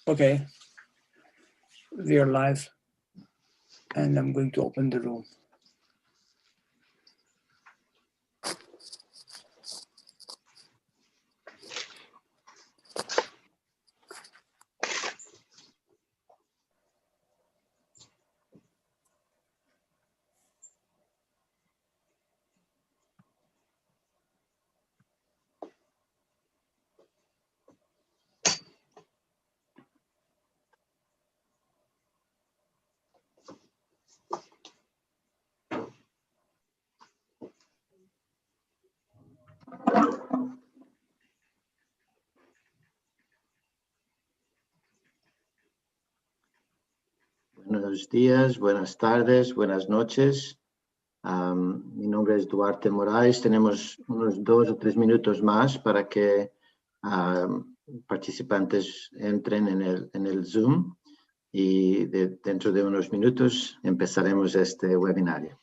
Okay, we are live, and I'm going to open the room. Buenos días, buenas tardes, buenas noches. Mi nombre es Duarte Moraes. Tenemos unos 2 o 3 minutos más para que participantes entren en el Zoom y dentro de unos minutos empezaremos este webinario.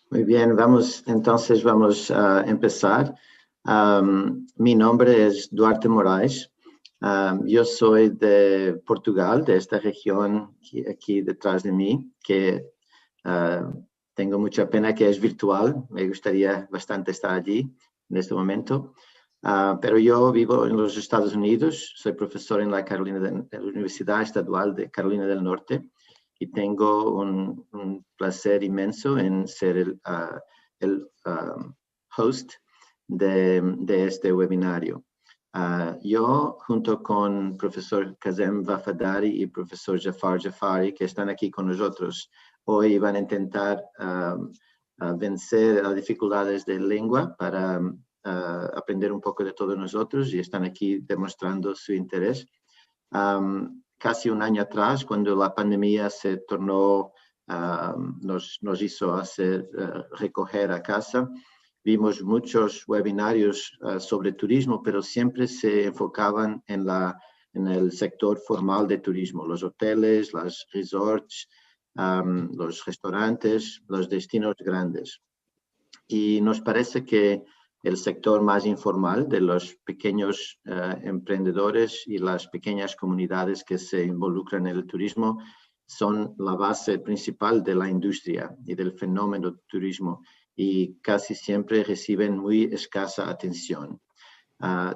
Muy bien, vamos a empezar. Mi nombre es Duarte Moraes. Yo soy de Portugal, de esta región aquí detrás de mí, que tengo mucha pena que es virtual. Me gustaría bastante estar allí en este momento. Pero yo vivo en los Estados Unidos, soy profesor en la Universidad Estadual de Carolina del Norte. Y tengo un placer inmenso en ser el host de este webinario. Yo, junto con profesor Kazem Vafadari y profesor Jafar Jafari, que están aquí con nosotros, hoy van a intentar vencer las dificultades de lengua para aprender un poco de todos nosotros y están aquí demostrando su interés. Casi un año atrás, cuando la pandemia se tornó, nos hizo recoger a casa, vimos muchos webinarios sobre turismo, pero siempre se enfocaban en el sector formal de turismo, los hoteles, los resorts, los restaurantes, los destinos grandes. Y nos parece que el sector más informal de los pequeños emprendedores y las pequeñas comunidades que se involucran en el turismo son la base principal de la industria y del fenómeno del turismo y casi siempre reciben muy escasa atención.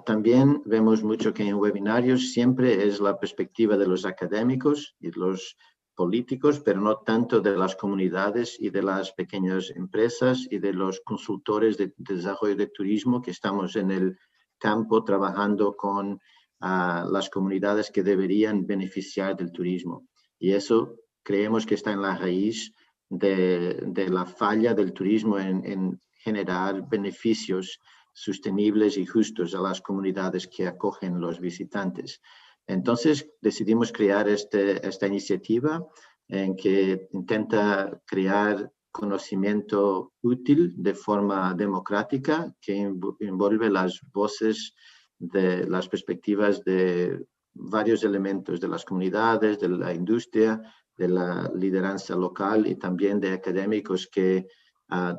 También vemos mucho que en webinarios siempre es la perspectiva de los académicos y los políticos, pero no tanto de las comunidades y de las pequeñas empresas y de los consultores de desarrollo de turismo que estamos en el campo trabajando con las comunidades que deberían beneficiar del turismo. Y eso creemos que está en la raíz de la falla del turismo en generar beneficios sostenibles y justos a las comunidades que acogen los visitantes. Entonces decidimos crear esta iniciativa en que intenta crear conocimiento útil de forma democrática que envuelve las voces de las perspectivas de varios elementos de las comunidades, de la industria, de la lideranza local y también de académicos que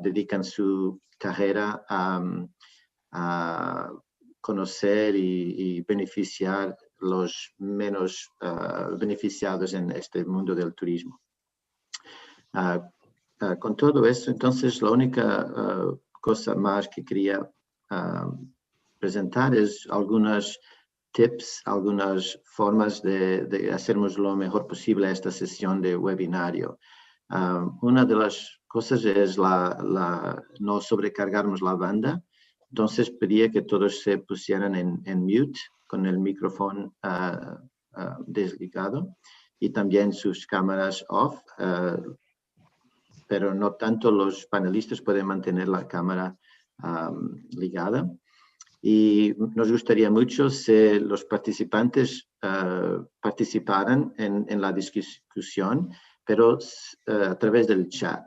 dedican su carrera a conocer y beneficiar los menos beneficiados en este mundo del turismo. Con todo esto, entonces, la única cosa más que quería presentar es algunos tips, algunas formas de hacernos lo mejor posible esta sesión de webinario. Una de las cosas es no sobrecargarnos la banda. Entonces pedía que todos se pusieran en mute con el micrófono desligado y también sus cámaras off, pero no tanto los panelistas pueden mantener la cámara ligada. Y nos gustaría mucho si los participantes participaran en la discusión, pero a través del chat.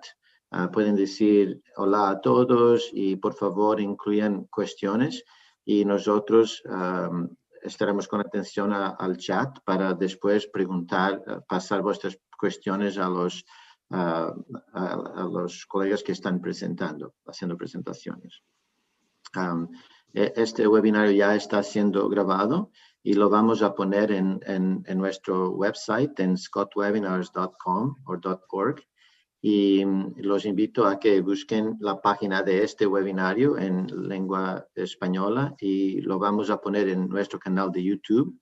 Pueden decir hola a todos y por favor incluyan cuestiones y nosotros estaremos con atención al chat para después pasar vuestras cuestiones a los colegas que están haciendo presentaciones. Este webinario ya está siendo grabado y lo vamos a poner en nuestro website en scottwebinars.com o .org y los invito a que busquen la página de este webinario en lengua española y lo vamos a poner en nuestro canal de YouTube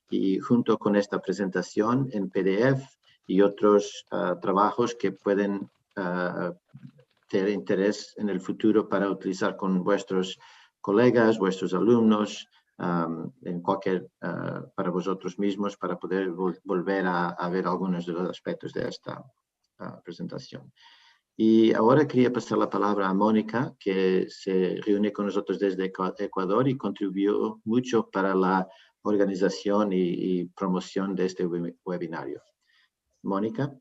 y junto con esta presentación en PDF y otros trabajos que pueden tener interés en el futuro para utilizar con vuestros colegas, vuestros alumnos, para vosotros mismos, para poder volver a ver algunos de los aspectos de esta presentación. Y ahora quería pasar la palabra a Mónica, que se reúne con nosotros desde Ecuador y contribuyó mucho para la organización y promoción de este webinario. Mónica.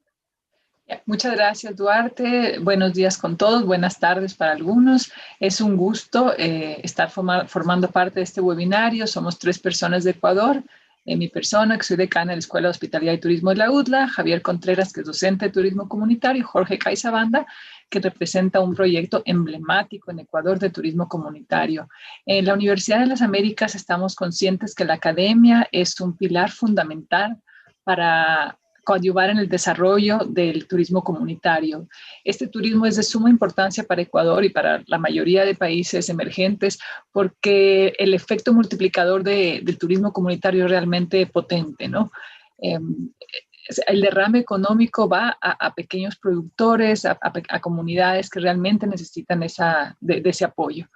Muchas gracias, Duarte. Buenos días con todos, buenas tardes para algunos. Es un gusto estar formando parte de este webinario. Somos 3 personas de Ecuador. Mi persona, que soy decana de la Escuela de Hospitalidad y Turismo de la UDLA, Javier Contreras, que es docente de Turismo Comunitario, Jorge Caizabanda, que representa un proyecto emblemático en Ecuador de turismo comunitario. En la Universidad de las Américas estamos conscientes que la academia es un pilar fundamental para coadyuvar en el desarrollo del turismo comunitario. Este turismo es de suma importancia para Ecuador y para la mayoría de países emergentes porque el efecto multiplicador del turismo comunitario es realmente potente, ¿no? El derrame económico va a pequeños productores, a comunidades que realmente necesitan de ese apoyo.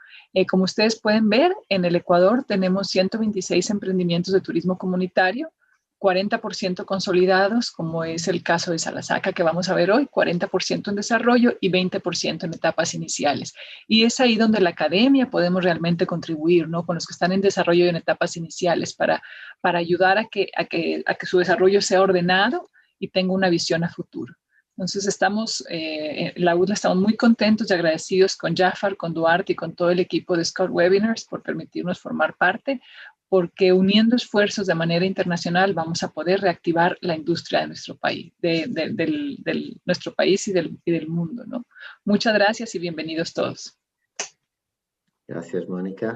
Como ustedes pueden ver, en el Ecuador tenemos 126 emprendimientos de turismo comunitario, 40% consolidados, como es el caso de Salasaca que vamos a ver hoy, 40% en desarrollo y 20% en etapas iniciales. Y es ahí donde la academia podemos realmente contribuir, ¿no? Con los que están en desarrollo y en etapas iniciales para ayudar a que su desarrollo sea ordenado y tenga una visión a futuro. Entonces en la UDLA estamos muy contentos y agradecidos con Jafar, con Duarte y con todo el equipo de Scott Webinars por permitirnos formar parte, porque uniendo esfuerzos de manera internacional vamos a poder reactivar la industria de nuestro país, de nuestro país y del mundo, ¿no? Muchas gracias y bienvenidos todos. Gracias, Mónica.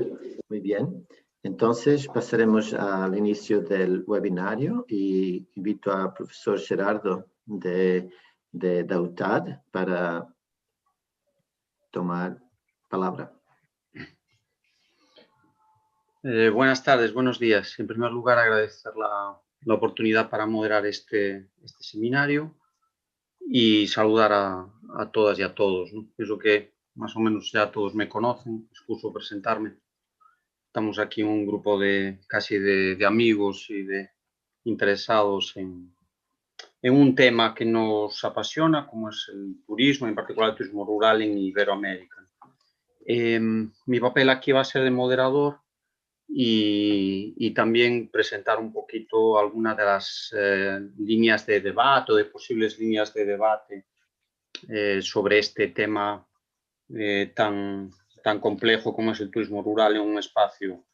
Muy bien. Entonces, pasaremos al inicio del webinario y invito al profesor Gerardo de UTAD para tomar palabra. Buenas tardes, buenos días. En primer lugar, agradecer la oportunidad para moderar este seminario y saludar a todas y a todos, ¿no? Pienso que más o menos ya todos me conocen, excuso presentarme. Estamos aquí un grupo casi de amigos y de interesados en un tema que nos apasiona, como es el turismo, en particular el turismo rural en Iberoamérica. Mi papel aquí va a ser de moderador y también presentar un poquito algunas de las líneas de debate o de posibles líneas de debate sobre este tema tan complejo como es el turismo rural en un espacio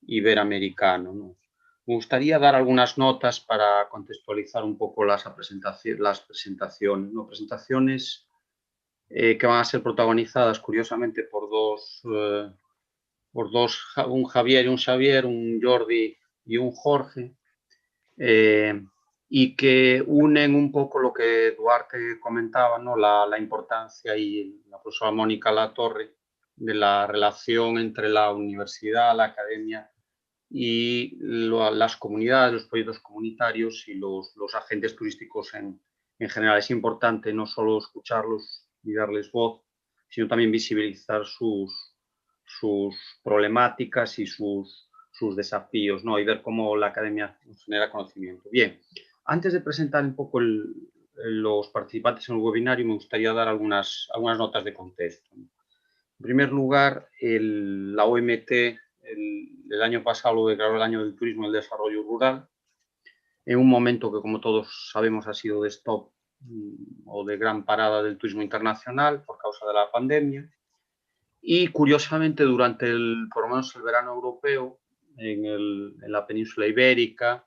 iberoamericano, ¿no? Me gustaría dar algunas notas para contextualizar un poco las presentaciones, ¿no? Presentaciones que van a ser protagonizadas, curiosamente, por un Javier y un Xavier, un Jordi y un Jorge, y que unen un poco lo que Duarte comentaba, ¿no? La importancia, y la profesora Mónica Latorre, de la relación entre la universidad, la academia y las comunidades, los proyectos comunitarios y los agentes turísticos en general. Es importante no solo escucharlos y darles voz, sino también visibilizar sus problemáticas y sus desafíos, ¿no? Y ver cómo la academia genera conocimiento. Bien, antes de presentar un poco los participantes en el webinario, me gustaría dar algunas notas de contexto. En primer lugar, la OMT el año pasado lo declaró el año del turismo y el desarrollo rural, en un momento que, como todos sabemos, ha sido de stop o de gran parada del turismo internacional por causa de la pandemia. Y curiosamente, durante por lo menos el verano europeo, en la península ibérica,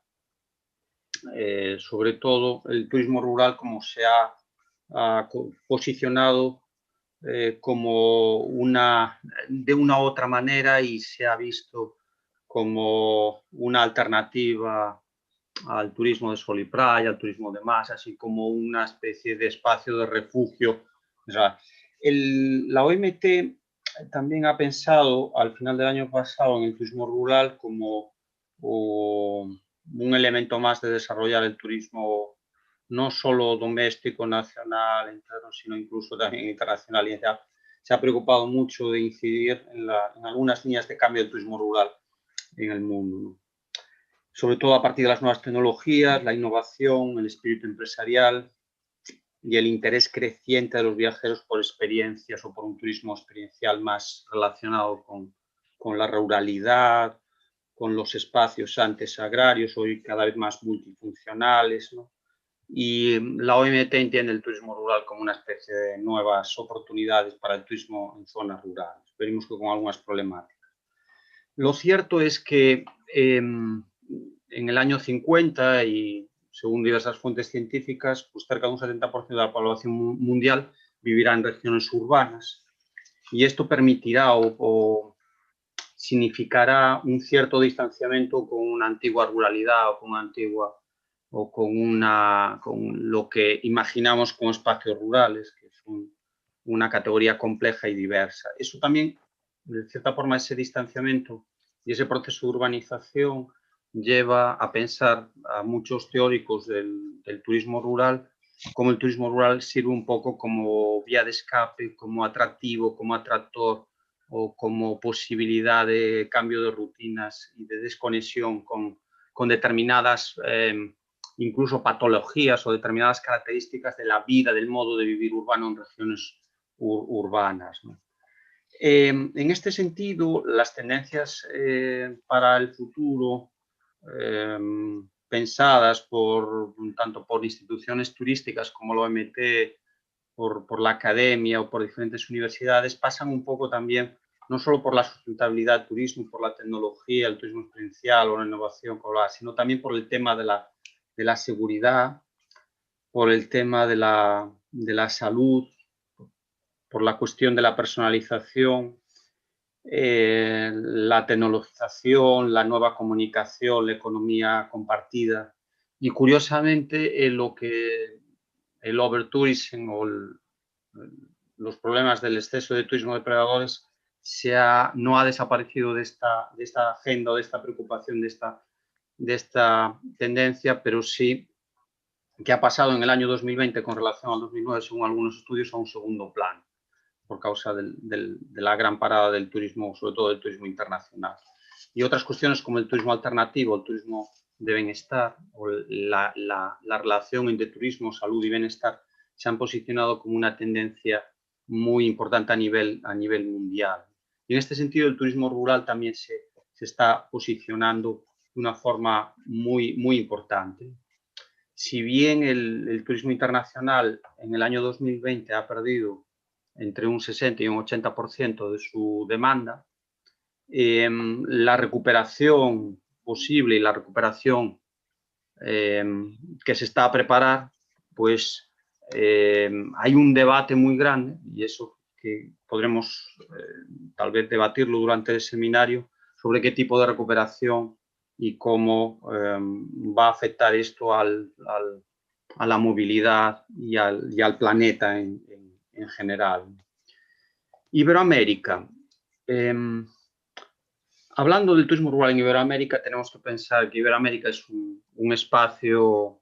sobre todo el turismo rural como se ha posicionado como de una u otra manera, y se ha visto como una alternativa al turismo de sol y playa, al turismo de masa, así como una especie de espacio de refugio. O sea, la OMT también ha pensado al final del año pasado en el turismo rural como un elemento más de desarrollar el turismo no solo doméstico, nacional, interno, sino incluso también internacional. Y se ha preocupado mucho de incidir en algunas líneas de cambio del turismo rural en el mundo, ¿no? Sobre todo a partir de las nuevas tecnologías, la innovación, el espíritu empresarial y el interés creciente de los viajeros por experiencias o por un turismo experiencial más relacionado con la ruralidad, con los espacios antes agrarios, hoy cada vez más multifuncionales, ¿no? Y la OMT entiende el turismo rural como una especie de nuevas oportunidades para el turismo en zonas rurales. Veremos que con algunas problemáticas. Lo cierto es que en el año 50, y según diversas fuentes científicas, pues cerca de un 70% de la población mundial vivirá en regiones urbanas, y esto permitirá o significará un cierto distanciamiento con una antigua ruralidad o con lo que imaginamos como espacios rurales, que son una categoría compleja y diversa. Eso también, de cierta forma, ese distanciamiento y ese proceso de urbanización lleva a pensar a muchos teóricos del turismo rural como el turismo rural sirve un poco como vía de escape, como atractivo, como atractor o como posibilidad de cambio de rutinas y de desconexión con determinadas incluso patologías o determinadas características de la vida, del modo de vivir urbano en regiones urbanas, ¿no? En este sentido, las tendencias para el futuro, pensadas tanto por instituciones turísticas como la OMT, por la academia o por diferentes universidades, pasan un poco también no solo por la sustentabilidad del turismo, por la tecnología, el turismo experiencial o la innovación, sino también por el tema de la seguridad, por el tema de la salud, por la cuestión de la personalización, la tecnologización, la nueva comunicación, la economía compartida. Y curiosamente, lo que el overtourism o los problemas del exceso de turismo de depredadores no ha desaparecido de esta agenda, de esta preocupación, de esta tendencia, pero sí que ha pasado en el año 2020 con relación al 2009, según algunos estudios, a un segundo plano, por causa de la gran parada del turismo, sobre todo del turismo internacional. Y otras cuestiones como el turismo alternativo, el turismo de bienestar o la relación entre turismo, salud y bienestar se han posicionado como una tendencia muy importante a nivel mundial. Y en este sentido, el turismo rural también se está posicionando de una forma muy, muy importante. Si bien el turismo internacional en el año 2020 ha perdido entre un 60 y un 80% de su demanda, la recuperación posible y la recuperación que se está a preparar, pues hay un debate muy grande, y eso que podremos tal vez debatirlo durante el seminario, sobre qué tipo de recuperación y cómo va a afectar esto a la movilidad y al planeta en general. Iberoamérica. Hablando del turismo rural en Iberoamérica, tenemos que pensar que Iberoamérica es un espacio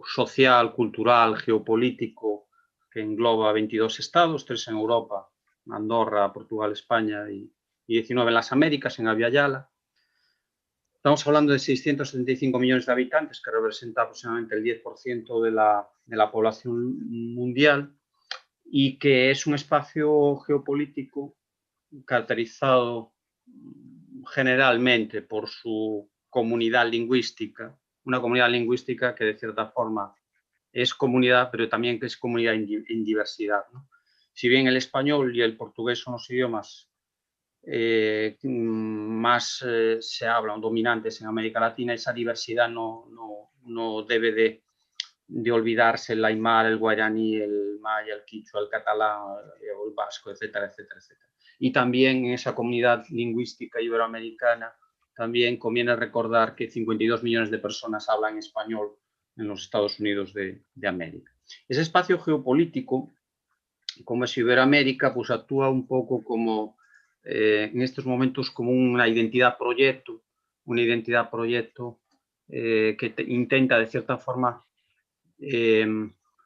social, cultural, geopolítico que engloba 22 estados, 3 en Europa, Andorra, Portugal, España y 19 en las Américas, en Abya Yala. Estamos hablando de 675 millones de habitantes, que representa aproximadamente el 10% de la población mundial, y que es un espacio geopolítico caracterizado generalmente por su comunidad lingüística, una comunidad lingüística que de cierta forma es comunidad, pero también que es comunidad en diversidad, ¿no? Si bien el español y el portugués son los idiomas más se hablan, dominantes en América Latina, esa diversidad no debe de olvidarse el aymara, el guaraní, el maya, el quichua, el catalán, el vasco, etcétera, etcétera, etcétera. Y también en esa comunidad lingüística iberoamericana también conviene recordar que 52 millones de personas hablan español en los Estados Unidos de América. Ese espacio geopolítico, como es Iberoamérica, pues actúa un poco como, en estos momentos, como una identidad proyecto que intenta, de cierta forma,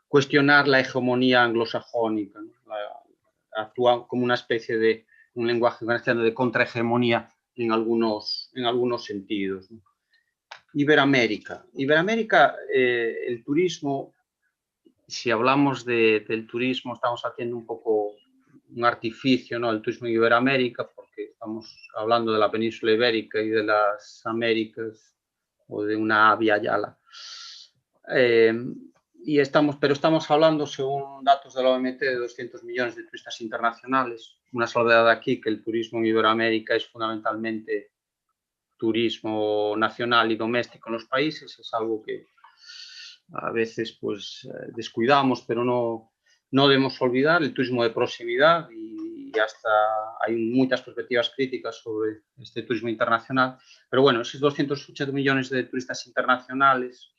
cuestionar la hegemonía anglosajónica, ¿no? Actúa como una especie de un lenguaje de contrahegemonía en algunos sentidos, ¿no? Iberoamérica, el turismo, si hablamos del turismo, estamos haciendo un poco un artificio, ¿no? El turismo en Iberoamérica, porque estamos hablando de la península ibérica y de las Américas, o de una Abya Yala. Pero estamos hablando, según datos de la OMT, de 200 millones de turistas internacionales. Una salvedad aquí, que el turismo en Iberoamérica es fundamentalmente turismo nacional y doméstico en los países. Es algo que a veces pues descuidamos, pero no debemos olvidar el turismo de proximidad, y hasta hay muchas perspectivas críticas sobre este turismo internacional. Pero bueno, esos 280 millones de turistas internacionales,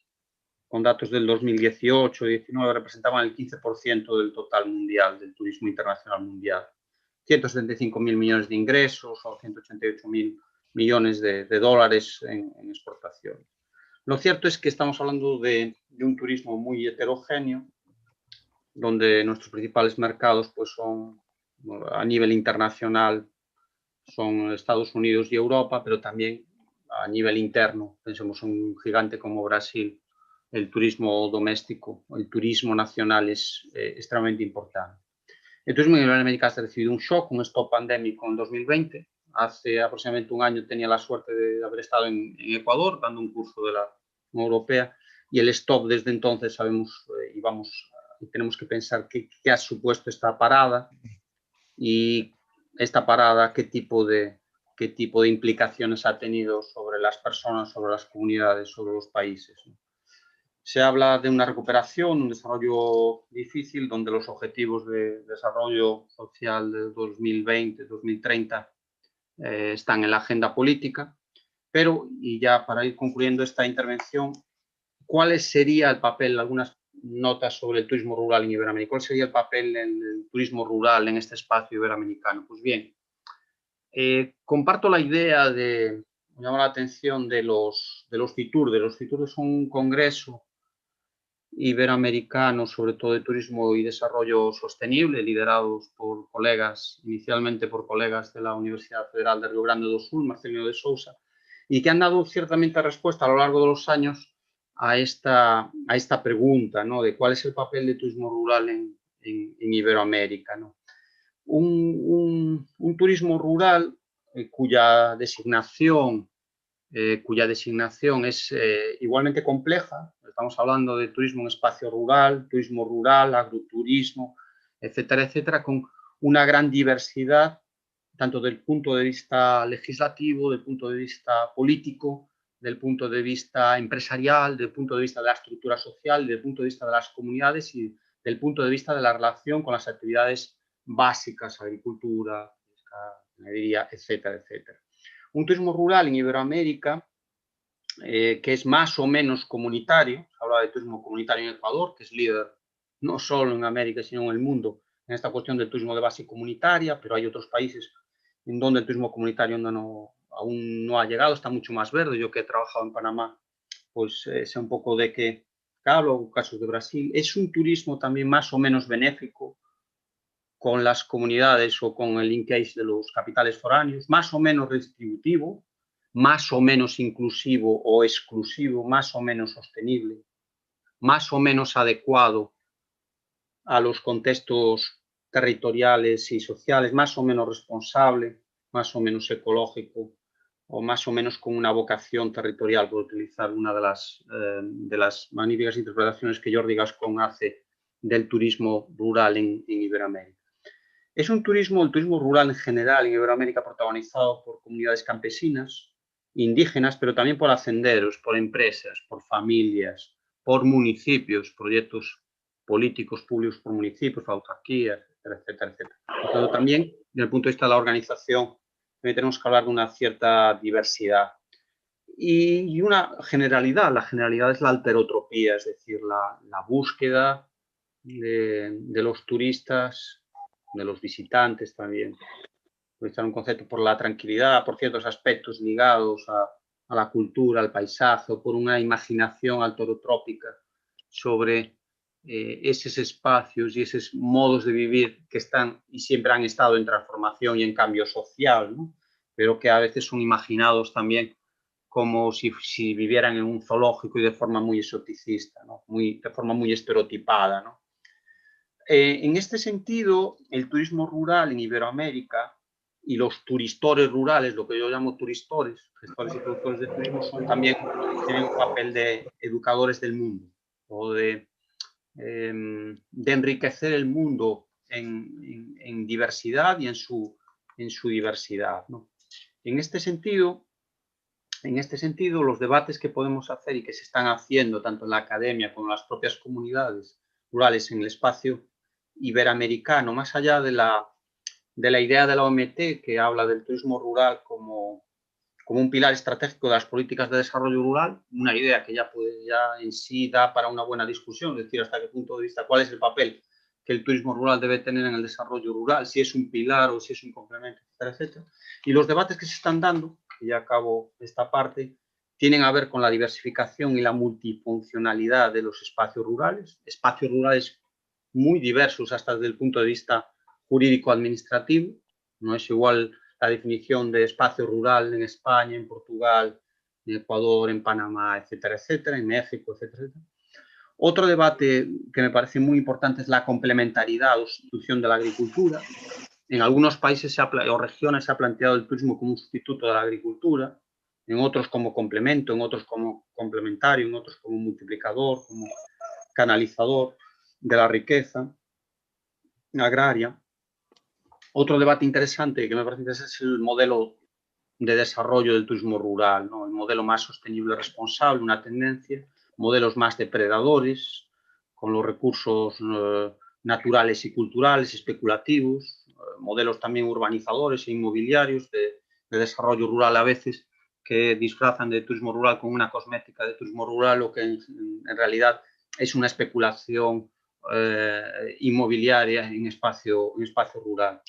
con datos del 2018 y 2019, representaban el 15% del total mundial, del turismo internacional mundial. 175.000 millones de ingresos o 188.000 millones de dólares en exportación. Lo cierto es que estamos hablando de un turismo muy heterogéneo, donde nuestros principales mercados pues son, a nivel internacional, son Estados Unidos y Europa, pero también a nivel interno, pensemos en un gigante como Brasil, el turismo doméstico, el turismo nacional es extremadamente importante. El turismo en Iberoamérica ha recibido un shock, un stop pandémico en 2020. Hace aproximadamente un año tenía la suerte de haber estado en Ecuador dando un curso de la Unión Europea, y el stop desde entonces sabemos y tenemos que pensar qué ha supuesto esta parada, y esta parada qué tipo de implicaciones ha tenido sobre las personas, sobre las comunidades, sobre los países, ¿no? Se habla de una recuperación, un desarrollo difícil, donde los objetivos de desarrollo social de 2020-2030 están en la agenda política. Pero, y ya para ir concluyendo esta intervención, ¿cuál sería el papel, algunas notas sobre el turismo rural en Iberoamérica? ¿Cuál sería el papel del turismo rural en este espacio iberoamericano? Pues bien, comparto la idea me llama la atención de los FITUR. Los FITUR son un congreso iberoamericano, sobre todo de turismo y desarrollo sostenible, liderados por colegas, inicialmente por colegas de la Universidad Federal de Río Grande do Sul, Marcelino de Sousa, y que han dado ciertamente respuesta a lo largo de los años a esta pregunta, ¿no? De cuál es el papel del turismo rural en Iberoamérica, ¿no? Un turismo rural cuya designación es igualmente compleja. Estamos hablando de turismo en espacio rural, turismo rural, agroturismo, etcétera, etcétera, con una gran diversidad tanto del punto de vista legislativo, del punto de vista político, del punto de vista empresarial, del punto de vista de la estructura social, del punto de vista de las comunidades y del punto de vista de la relación con las actividades básicas, agricultura, pesca, ganadería, etcétera, etcétera. Un turismo rural en Iberoamérica que es más o menos comunitario. Se habla de turismo comunitario en Ecuador, que es líder no solo en América, sino en el mundo en esta cuestión del turismo de base comunitaria, pero hay otros países en donde el turismo comunitario aún no ha llegado, está mucho más verde. Yo que he trabajado en Panamá, pues sé un poco de qué hablo, casos de Brasil. Es un turismo también más o menos benéfico con las comunidades o con el linkage de los capitales foráneos, más o menos redistributivo, más o menos inclusivo o exclusivo, más o menos sostenible, más o menos adecuado a los contextos territoriales y sociales, más o menos responsable, más o menos ecológico o más o menos con una vocación territorial, por utilizar una de las magníficas interpretaciones que Jordi Gascón hace del turismo rural en Iberoamérica. Es un turismo, el turismo rural en general en Iberoamérica, protagonizado por comunidades campesinas, indígenas, pero también por hacenderos, por empresas, por familias, por municipios, proyectos políticos públicos por municipios, por autarquías, etcétera, etcétera, etcétera. Por tanto, también, desde el punto de vista de la organización, tenemos que hablar de una cierta diversidad. Y una generalidad, la generalidad es la alterotropía, es decir, la búsqueda de los turistas, de los visitantes también, utilizar un concepto por la tranquilidad, por ciertos aspectos ligados a la cultura, al paisaje, o por una imaginación alterotrópica sobre esos espacios y esos modos de vivir que están y siempre han estado en transformación y en cambio social, ¿no? Pero que a veces son imaginados también como si vivieran en un zoológico y de forma muy exoticista, ¿no? De forma muy estereotipada, ¿no? En este sentido, el turismo rural en Iberoamérica y los turistores rurales, lo que yo llamo turistores, gestores y productores de turismo, tienen un papel de educadores del mundo o de enriquecer el mundo en diversidad y en su diversidad, ¿no? En este sentido, los debates que podemos hacer y que se están haciendo tanto en la academia como en las propias comunidades rurales en el espacio iberoamericano, más allá de la idea de la OMT, que habla del turismo rural como un pilar estratégico de las políticas de desarrollo rural, una idea que ya en sí da para una buena discusión, es decir, hasta qué punto de vista, cuál es el papel que el turismo rural debe tener en el desarrollo rural, si es un pilar o si es un complemento, etcétera, etcétera. Y los debates que se están dando, que ya acabo esta parte, tienen a ver con la diversificación y la multifuncionalidad de los espacios rurales muy diversos hasta desde el punto de vista jurídico-administrativo. No es igual la definición de espacio rural en España, en Portugal, en Ecuador, en Panamá, etcétera, etcétera, en México, etcétera, etcétera. Otro debate que me parece muy importante es la complementariedad o sustitución de la agricultura. En algunos países o regiones se ha planteado el turismo como un sustituto de la agricultura, en otros como complemento, en otros como complementario, en otros como multiplicador, como canalizador de la riqueza agraria. Otro debate interesante que me parece interesante es el modelo de desarrollo del turismo rural, ¿no? El modelo más sostenible y responsable, una tendencia, modelos más depredadores, con los recursos naturales y culturales, especulativos, modelos también urbanizadores e inmobiliarios de desarrollo rural a veces que disfrazan de turismo rural con una cosmética de turismo rural o que en realidad es una especulación inmobiliaria en espacio rural.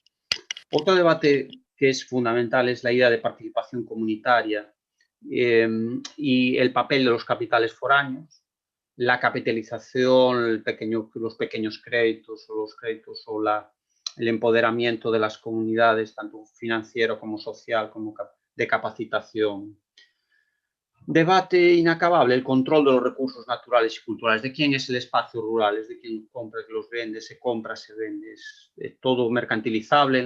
Otro debate que es fundamental es la idea de participación comunitaria y el papel de los capitales foráneos, la capitalización, los pequeños créditos o el empoderamiento de las comunidades, tanto financiero como social, como de capacitación. Debate inacabable, el control de los recursos naturales y culturales. ¿De quién es el espacio rural? ¿Es de quien compra, que los vende? ¿Se compra, se vende? ¿Es todo mercantilizable?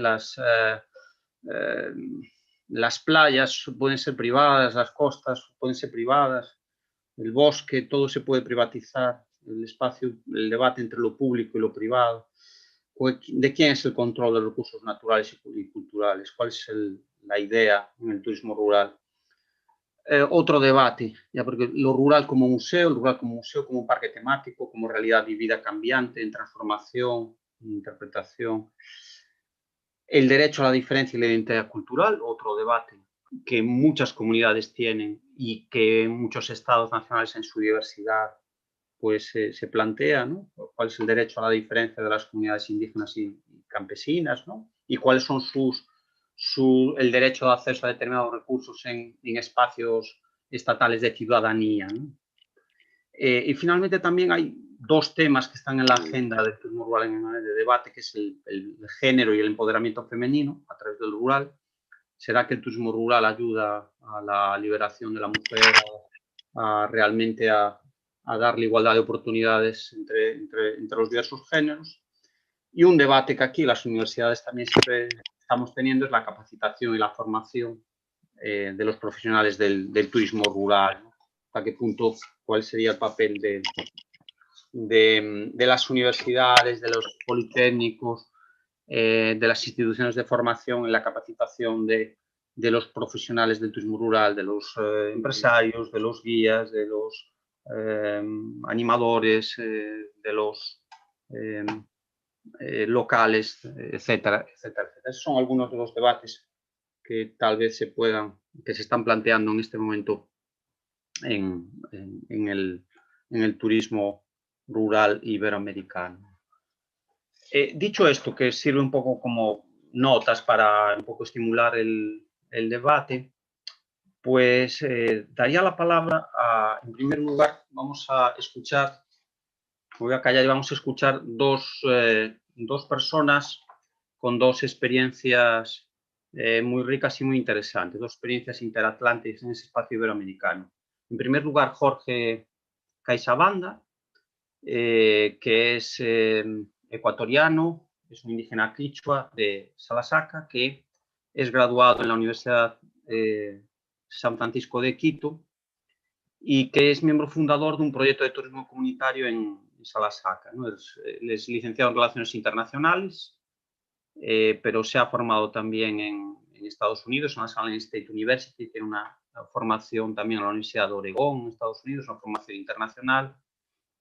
Las playas pueden ser privadas, las costas pueden ser privadas, el bosque, todo se puede privatizar, el espacio, el debate entre lo público y lo privado. ¿De quién es el control de los recursos naturales y culturales? ¿Cuál es la idea en el turismo rural? Otro debate, ya, porque lo rural como museo, como un parque temático, como realidad vivida cambiante, en transformación, en interpretación. El derecho a la diferencia y la identidad cultural, otro debate que muchas comunidades tienen y que muchos estados nacionales en su diversidad pues se plantea, ¿no? ¿Cuál es el derecho a la diferencia de las comunidades indígenas y campesinas, ¿no? Y cuáles son el derecho de acceso a determinados recursos en espacios estatales de ciudadanía, ¿no? Y finalmente también hay dos temas que están en la agenda del turismo rural de debate, que es el género y el empoderamiento femenino a través del rural. ¿Será que el turismo rural ayuda a la liberación de la mujer, realmente a darle igualdad de oportunidades entre los diversos géneros? Y un debate que aquí las universidades también siempre estamos teniendo es la capacitación y la formación de los profesionales del turismo rural, ¿no? ¿Hasta qué punto, cuál sería el papel de las universidades, de los politécnicos, de las instituciones de formación en la capacitación de los profesionales del turismo rural, de los empresarios, de los guías, de los animadores, de los locales, etcétera, etcétera, etcétera? Esos son algunos de los debates que tal vez que se están planteando en este momento en el turismo rural iberoamericano. Dicho esto, que sirve un poco como notas para un poco estimular el debate, pues daría la palabra en primer lugar, vamos a escuchar, me voy a callar y vamos a escuchar dos personas con dos experiencias muy ricas y muy interesantes, dos experiencias interatlánticas en ese espacio iberoamericano. En primer lugar, Jorge CaixaBanda, que es ecuatoriano, es un indígena quichua de Salasaca, que es graduado en la Universidad San Francisco de Quito y que es miembro fundador de un proyecto de turismo comunitario en Salasaca, ¿no? Es licenciado en Relaciones Internacionales, pero se ha formado también en Estados Unidos, en la Salem State University, tiene una formación también en la Universidad de Oregón, en Estados Unidos, una formación internacional,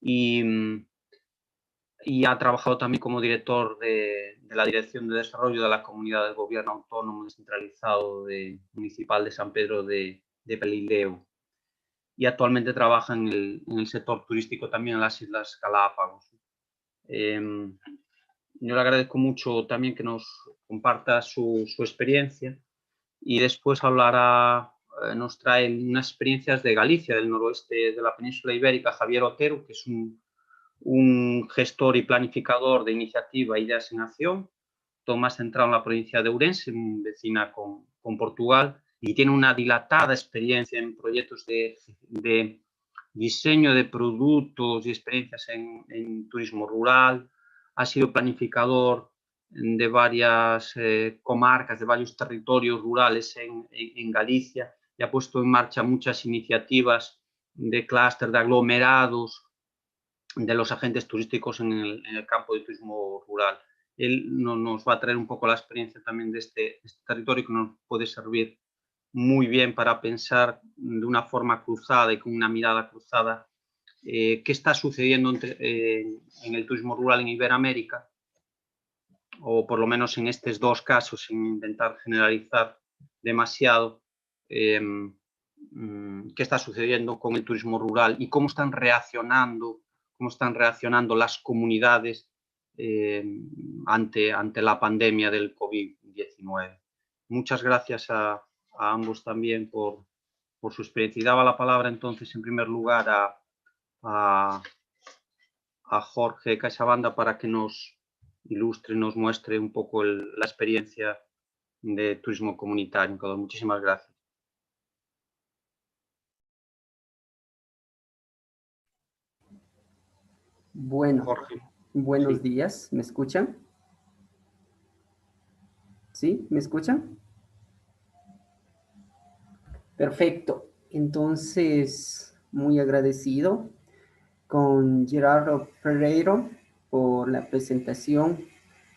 y ha trabajado también como director de la Dirección de Desarrollo de la Comunidad del Gobierno Autónomo Descentralizado Municipal de San Pedro de Pelileo. Y actualmente trabaja en el sector turístico también en las Islas Galápagos. Yo le agradezco mucho también que nos comparta su experiencia y después nos trae unas experiencias de Galicia, del noroeste de la península ibérica, Javier Otero, que es un gestor y planificador de iniciativa Ideas en Acción, todo más centrado en la provincia de Ourense, vecina con Portugal, y tiene una dilatada experiencia en proyectos de diseño de productos y experiencias en turismo rural. Ha sido planificador de varias comarcas, de varios territorios rurales en Galicia, y ha puesto en marcha muchas iniciativas de clúster, de aglomerados de los agentes turísticos en el campo de turismo rural. Él nos va a traer un poco la experiencia también de este territorio, que nos puede servir muy bien para pensar de una forma cruzada y con una mirada cruzada qué está sucediendo en el turismo rural en Iberoamérica, o por lo menos en estos dos casos, sin intentar generalizar demasiado, qué está sucediendo con el turismo rural y cómo están reaccionando las comunidades ante la pandemia del COVID-19. Muchas gracias a ambos también por su experiencia. Y daba la palabra entonces en primer lugar a Jorge CaixaBanda para que nos ilustre, nos muestre un poco la experiencia de turismo comunitario. Muchísimas gracias. Bueno, Jorge. Buenos días, ¿me escuchan? ¿Sí? ¿Me escuchan? Perfecto. Entonces, muy agradecido con Gerardo Pereiro por la presentación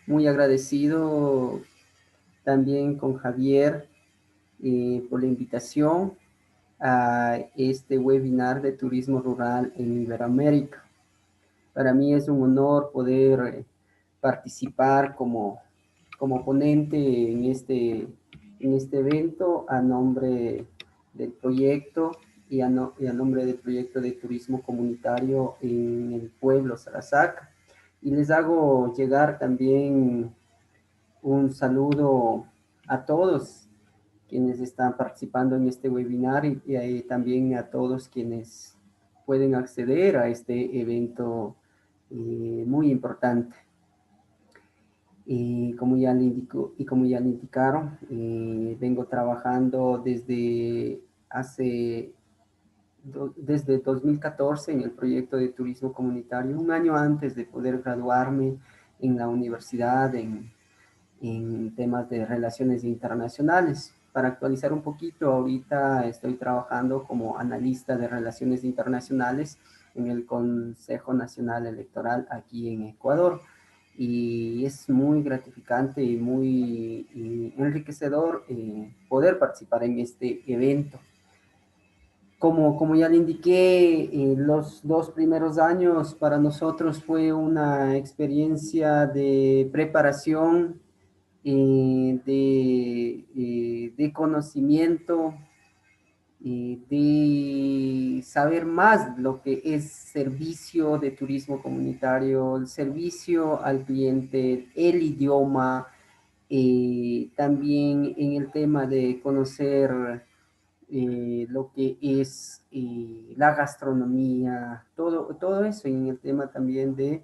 muy agradecido también con Javier por la invitación a este webinar de turismo rural en Iberoamérica. Para mí es un honor poder participar como ponente en este evento a nombre del proyecto y a nombre del proyecto de turismo comunitario en el pueblo Sarazaca. Y les hago llegar también un saludo a todos quienes están participando en este webinar y también a todos quienes pueden acceder a este evento muy importante. Y como ya le indicaron, vengo trabajando desde 2014 en el proyecto de turismo comunitario, un año antes de poder graduarme en la universidad en temas de relaciones internacionales. Para actualizar un poquito, ahorita estoy trabajando como analista de relaciones internacionales en el Consejo Nacional Electoral aquí en Ecuador. Y es muy gratificante y muy enriquecedor poder participar en este evento. Como ya le indiqué, los 2 primeros años para nosotros fue una experiencia de preparación, de conocimiento, de saber más lo que es servicio de turismo comunitario, el servicio al cliente, el idioma, también en el tema de conocer lo que es la gastronomía, todo eso, y en el tema también de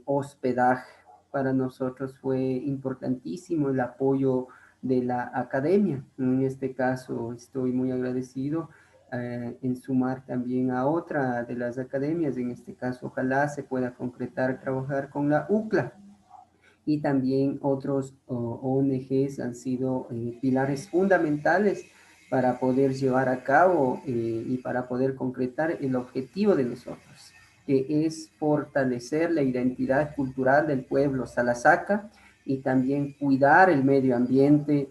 hospedaje. Para nosotros fue importantísimo el apoyo de la academia. En este caso estoy muy agradecido en sumar también a otra de las academias. En este caso ojalá se pueda concretar trabajar con la UCLA. Y también otros ONGs han sido pilares fundamentales para poder llevar a cabo y para poder concretar el objetivo de nosotros, que es fortalecer la identidad cultural del pueblo Salazaca y también cuidar el medio ambiente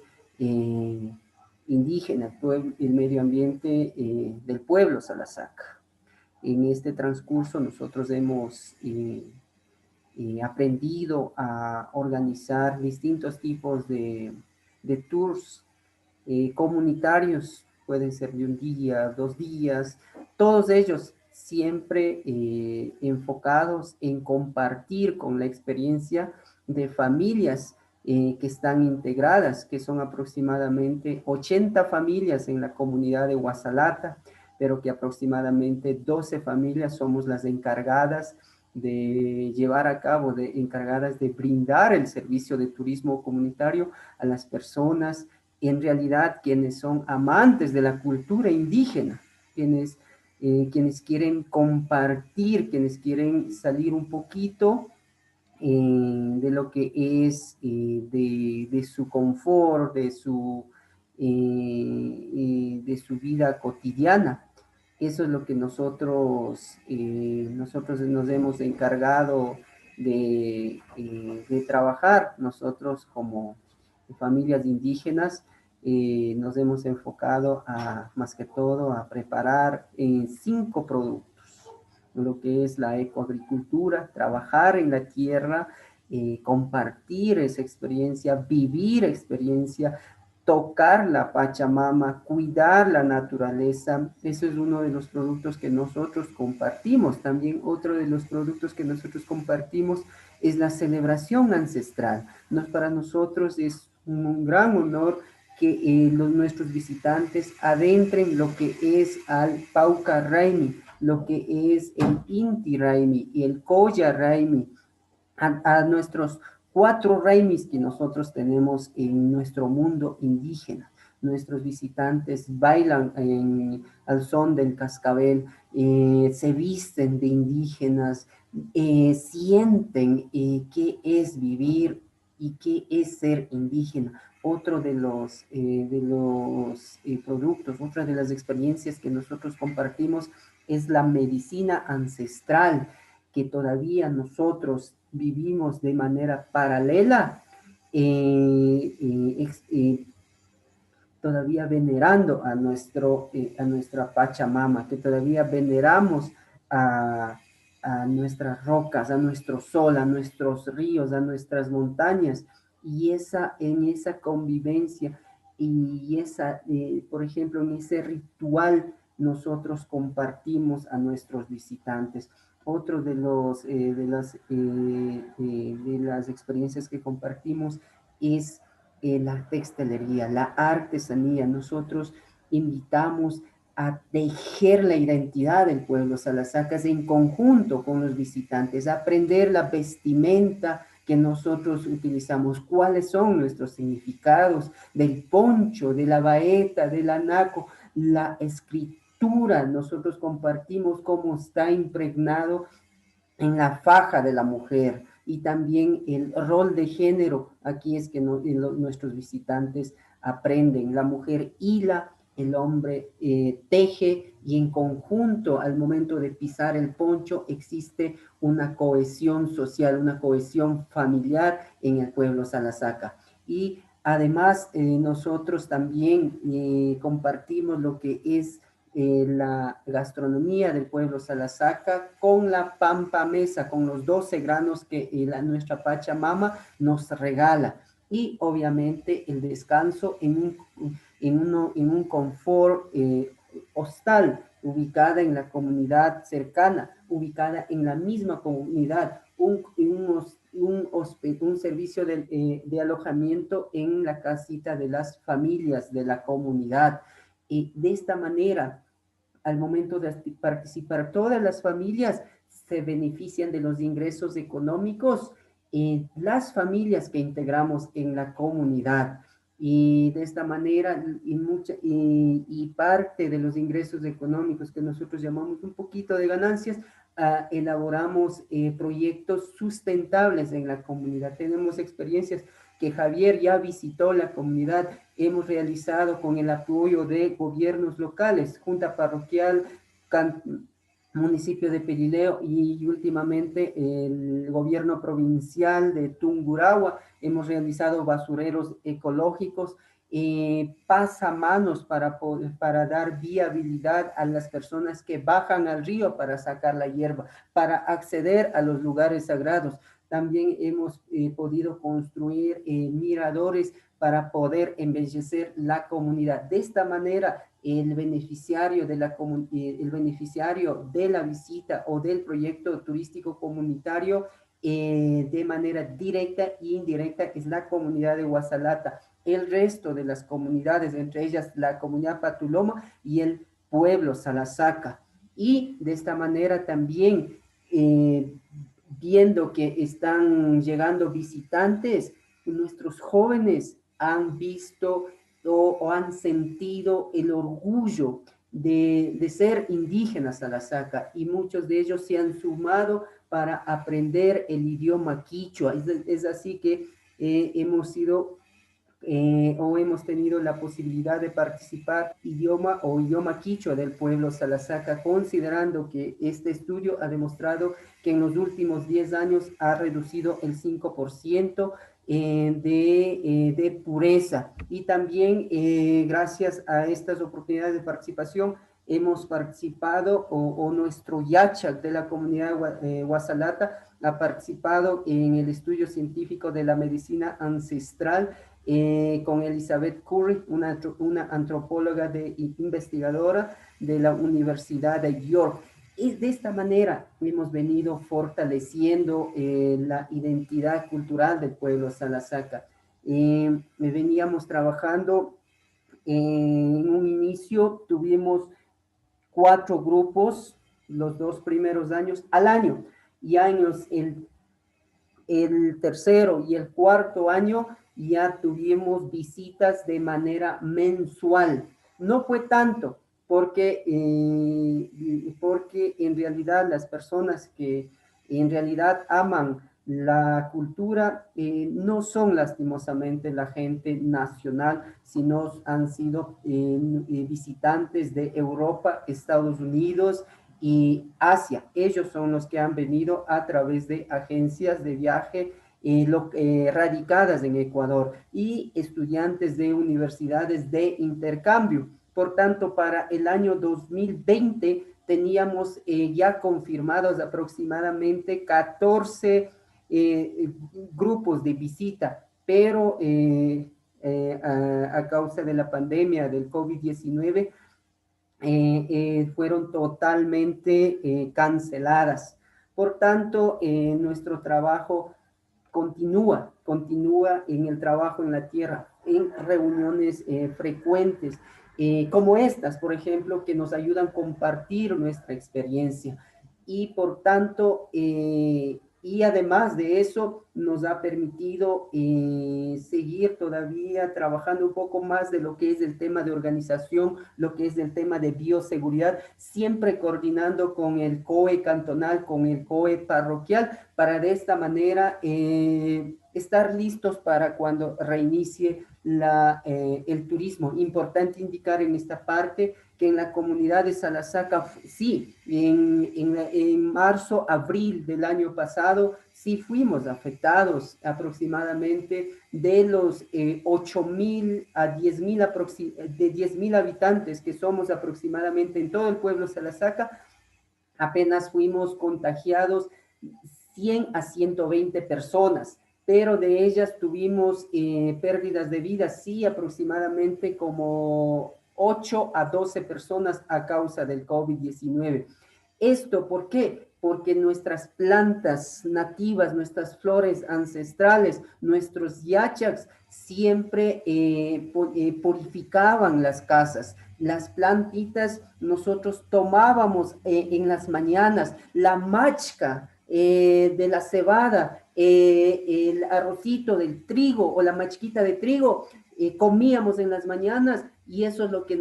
indígena, el medio ambiente del pueblo Salazaca. En este transcurso nosotros hemos aprendido a organizar distintos tipos de tours comunitarios, pueden ser de 1 día, 2 días, todos ellos siempre enfocados en compartir con la experiencia de familias que están integradas, que son aproximadamente 80 familias en la comunidad de Guasalata, pero que aproximadamente 12 familias somos las encargadas de llevar a cabo, encargadas de brindar el servicio de turismo comunitario a las personas, en realidad quienes son amantes de la cultura indígena, quienes quieren compartir, quienes quieren salir un poquito de lo que es de su confort, de su vida cotidiana. Eso es lo que nosotros nos hemos encargado de trabajar. Nosotros como familias indígenas nos hemos enfocado más que todo a preparar 5 productos. Lo que es la ecoagricultura, trabajar en la tierra, compartir esa experiencia, vivir experiencia, tocar la Pachamama, cuidar la naturaleza. Eso es uno de los productos que nosotros compartimos. También otro de los productos que nosotros compartimos es la celebración ancestral. Para nosotros es un gran honor que nuestros visitantes adentren lo que es al Pauca Raimi, lo que es el Inti Raimi y el Coya Raimi, a nuestros 4 raimis que nosotros tenemos en nuestro mundo indígena. Nuestros visitantes bailan al son del cascabel, se visten de indígenas, sienten qué es vivir y qué es ser indígena. Otro de los productos, otra de las experiencias que nosotros compartimos es la medicina ancestral, que todavía nosotros vivimos de manera paralela, todavía venerando a nuestra Pachamama, que todavía veneramos a nuestras rocas, a nuestro sol, a nuestros ríos, a nuestras montañas, y en esa convivencia y por ejemplo, en ese ritual nosotros compartimos a nuestros visitantes. Otro de las experiencias que compartimos es la textilería, la artesanía. Nosotros invitamos a tejer la identidad del pueblo Salasacas en conjunto con los visitantes, a aprender la vestimenta que nosotros utilizamos, cuáles son nuestros significados del poncho, de la baeta, del anaco, la escritura. Nosotros compartimos cómo está impregnado en la faja de la mujer, y también el rol de género. Aquí es que nuestros visitantes aprenden. La mujer hila, el hombre teje, y en conjunto al momento de pisar el poncho existe una cohesión social, una cohesión familiar en el pueblo Salasaca. Y además nosotros también compartimos lo que es la gastronomía del pueblo Salasaca con la pampa mesa, con los 12 granos que nuestra Pachamama nos regala. Y obviamente el descanso en un confort hostal, ubicada en la comunidad cercana, ubicada en la misma comunidad, un servicio de alojamiento en la casita de las familias de la comunidad. Y de esta manera, al momento de participar, todas las familias se benefician de los ingresos económicos, las familias que integramos en la comunidad. Y de esta manera, y parte de los ingresos económicos que nosotros llamamos un poquito de ganancias, elaboramos proyectos sustentables en la comunidad. Tenemos experiencias que Javier ya visitó la comunidad, hemos realizado con el apoyo de gobiernos locales, Junta Parroquial, municipio de Perileo y últimamente el gobierno provincial de Tungurahua. Hemos realizado basureros ecológicos, pasamanos para dar viabilidad a las personas que bajan al río para sacar la hierba, para acceder a los lugares sagrados. También hemos podido construir miradores para poder embellecer la comunidad. De esta manera, el beneficiario de la visita o del proyecto turístico comunitario, de manera directa e indirecta, es la comunidad de Guasalata. El resto de las comunidades, entre ellas la comunidad Patuloma y el pueblo Salasaca. Y de esta manera también, viendo que están llegando visitantes, nuestros jóvenes han visto o han sentido el orgullo de ser indígenas Salasaca, y muchos de ellos se han sumado para aprender el idioma quichua. Es así que hemos tenido la posibilidad de participar idioma quichua del pueblo Salasaca, considerando que este estudio ha demostrado que en los últimos 10 años ha reducido el 5% de pureza. Y también gracias a estas oportunidades de participación hemos participado, o nuestro Yachak de la comunidad Guasalata ha participado en el estudio científico de la medicina ancestral con Elizabeth Curry, una antropóloga investigadora de la Universidad de York. Y de esta manera hemos venido fortaleciendo la identidad cultural del pueblo Salasaca. Veníamos trabajando, en un inicio tuvimos 4 grupos los 2 primeros años al año. Ya en el tercero y el cuarto año ya tuvimos visitas de manera mensual. No fue tanto, porque en realidad las personas que en realidad aman la cultura no son lastimosamente la gente nacional, sino han sido visitantes de Europa, Estados Unidos, y Asia. Ellos son los que han venido a través de agencias de viaje radicadas en Ecuador y estudiantes de universidades de intercambio. Por tanto, para el año 2020 teníamos ya confirmados aproximadamente 14 grupos de visita, pero a causa de la pandemia del COVID-19 fueron totalmente canceladas. Por tanto, nuestro trabajo continúa en el trabajo en la tierra, en reuniones frecuentes, como estas, por ejemplo, que nos ayudan a compartir nuestra experiencia. Y por tanto, y además de eso, nos ha permitido seguir todavía trabajando un poco más de lo que es el tema de organización, lo que es el tema de bioseguridad, siempre coordinando con el COE cantonal, con el COE parroquial, para de esta manera estar listos para cuando reinicie el turismo. Importante indicar en esta parte que en la comunidad de Salazaca, sí, en marzo, abril del año pasado, sí fuimos afectados aproximadamente de los 8.000 a 10.000 habitantes que somos aproximadamente en todo el pueblo Salazaca, apenas fuimos contagiados 100 a 120 personas, pero de ellas tuvimos pérdidas de vida, sí, aproximadamente como 8 a 12 personas a causa del COVID-19. ¿Esto por qué? Porque nuestras plantas nativas, nuestras flores ancestrales, nuestros yachaks siempre purificaban las casas. Las plantitas nosotros tomábamos en las mañanas, la machca de la cebada, el arrocito del trigo o la machquita de trigo, comíamos en las mañanas y eso es lo que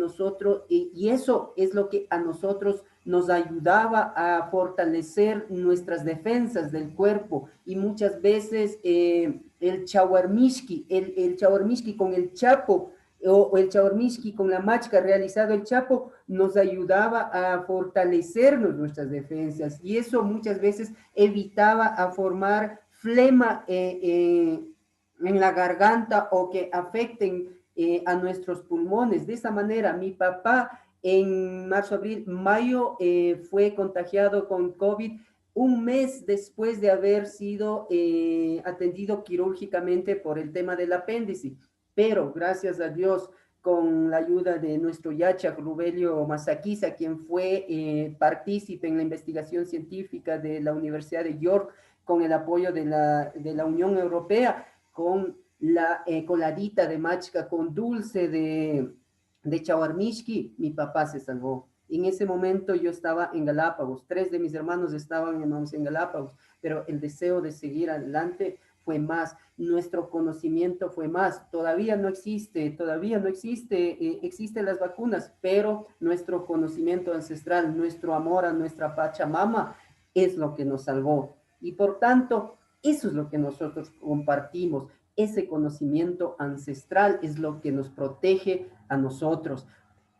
eso es lo que a nosotros nos ayudaba a fortalecer nuestras defensas del cuerpo y muchas veces el chahuarmishki, el chahuarmishki con el chapo o el chahuarmishki con la machca realizado el chapo nos ayudaba a fortalecernos nuestras defensas y eso muchas veces evitaba a formar flema en la garganta o que afecten a nuestros pulmones. De esa manera, mi papá en marzo, abril, mayo fue contagiado con COVID un mes después de haber sido atendido quirúrgicamente por el tema del apéndice. Pero gracias a Dios, con la ayuda de nuestro yachak Rubelio Masaquiza, quien fue partícipe en la investigación científica de la Universidad de York, con el apoyo de la Unión Europea, con la coladita de machca, con dulce de chahuarmishki, mi papá se salvó. En ese momento yo estaba en Galápagos, 3 de mis hermanos estaban en Galápagos, pero el deseo de seguir adelante fue más, nuestro conocimiento fue más, todavía no existe, existen las vacunas, pero nuestro conocimiento ancestral, nuestro amor a nuestra Pachamama es lo que nos salvó. Y por tanto, eso es lo que nosotros compartimos, ese conocimiento ancestral es lo que nos protege a nosotros.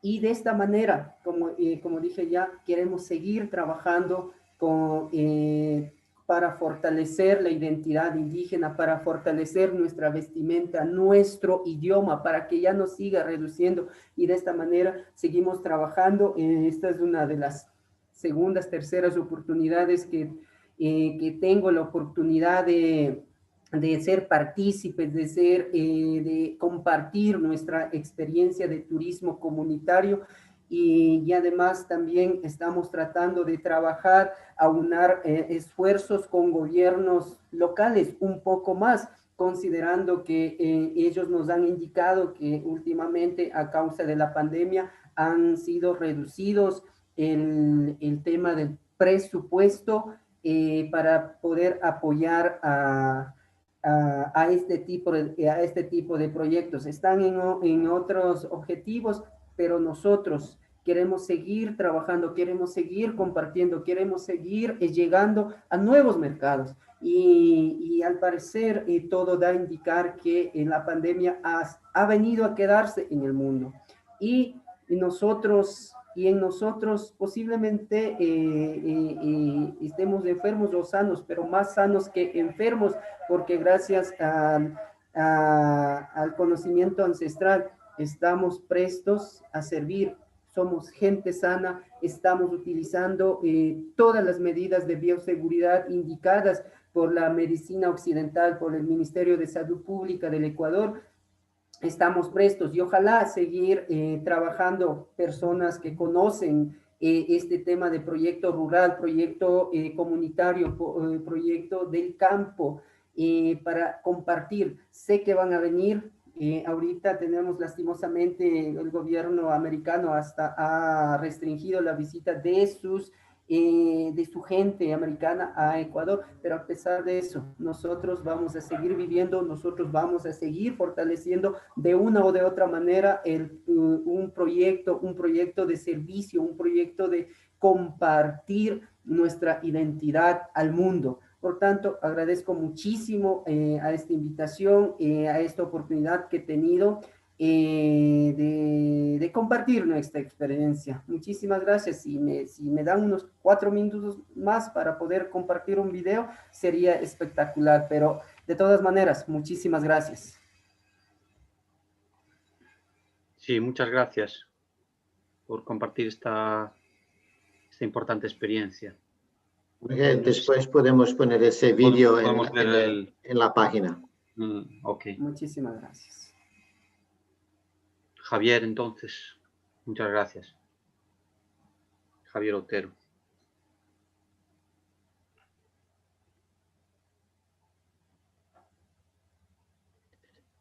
Y de esta manera, como dije ya, queremos seguir trabajando para fortalecer la identidad indígena, para fortalecer nuestra vestimenta, nuestro idioma, para que ya no siga reduciendo. Y de esta manera seguimos trabajando. Esta es una de las segundas, terceras oportunidades que tengo la oportunidad de ser partícipes, de compartir nuestra experiencia de turismo comunitario y además también estamos tratando de trabajar, aunar esfuerzos con gobiernos locales un poco más, considerando que ellos nos han indicado que últimamente a causa de la pandemia han sido reducidos el tema del presupuesto para poder apoyar a este tipo de proyectos. Están en otros objetivos, pero nosotros queremos seguir trabajando, queremos seguir compartiendo, queremos seguir llegando a nuevos mercados. Y al parecer todo da a indicar que la pandemia ha venido a quedarse en el mundo. Y nosotros y en nosotros posiblemente estemos enfermos o sanos, pero más sanos que enfermos, porque gracias al conocimiento ancestral estamos prestos a servir, somos gente sana, estamos utilizando todas las medidas de bioseguridad indicadas por la medicina occidental, por el Ministerio de Salud Pública del Ecuador. Estamos prestos y ojalá seguir trabajando personas que conocen este tema de proyecto rural, proyecto comunitario, proyecto del campo, para compartir. Sé que van a venir. Ahorita tenemos lastimosamente el gobierno americano hasta ha restringido la visita de su gente americana a Ecuador, pero a pesar de eso, nosotros vamos a seguir viviendo, nosotros vamos a seguir fortaleciendo de una o de otra manera un proyecto de servicio, un proyecto de compartir nuestra identidad al mundo. Por tanto, agradezco muchísimo a esta invitación, a esta oportunidad que he tenido de compartir nuestra experiencia. Muchísimas gracias. Si me dan unos 4 minutos más para poder compartir un video, sería espectacular. Pero de todas maneras, muchísimas gracias. Sí, muchas gracias por compartir esta importante experiencia. Después podemos poner ese vídeo en la página. Ok. Muchísimas gracias. Javier, entonces, muchas gracias. Javier Otero.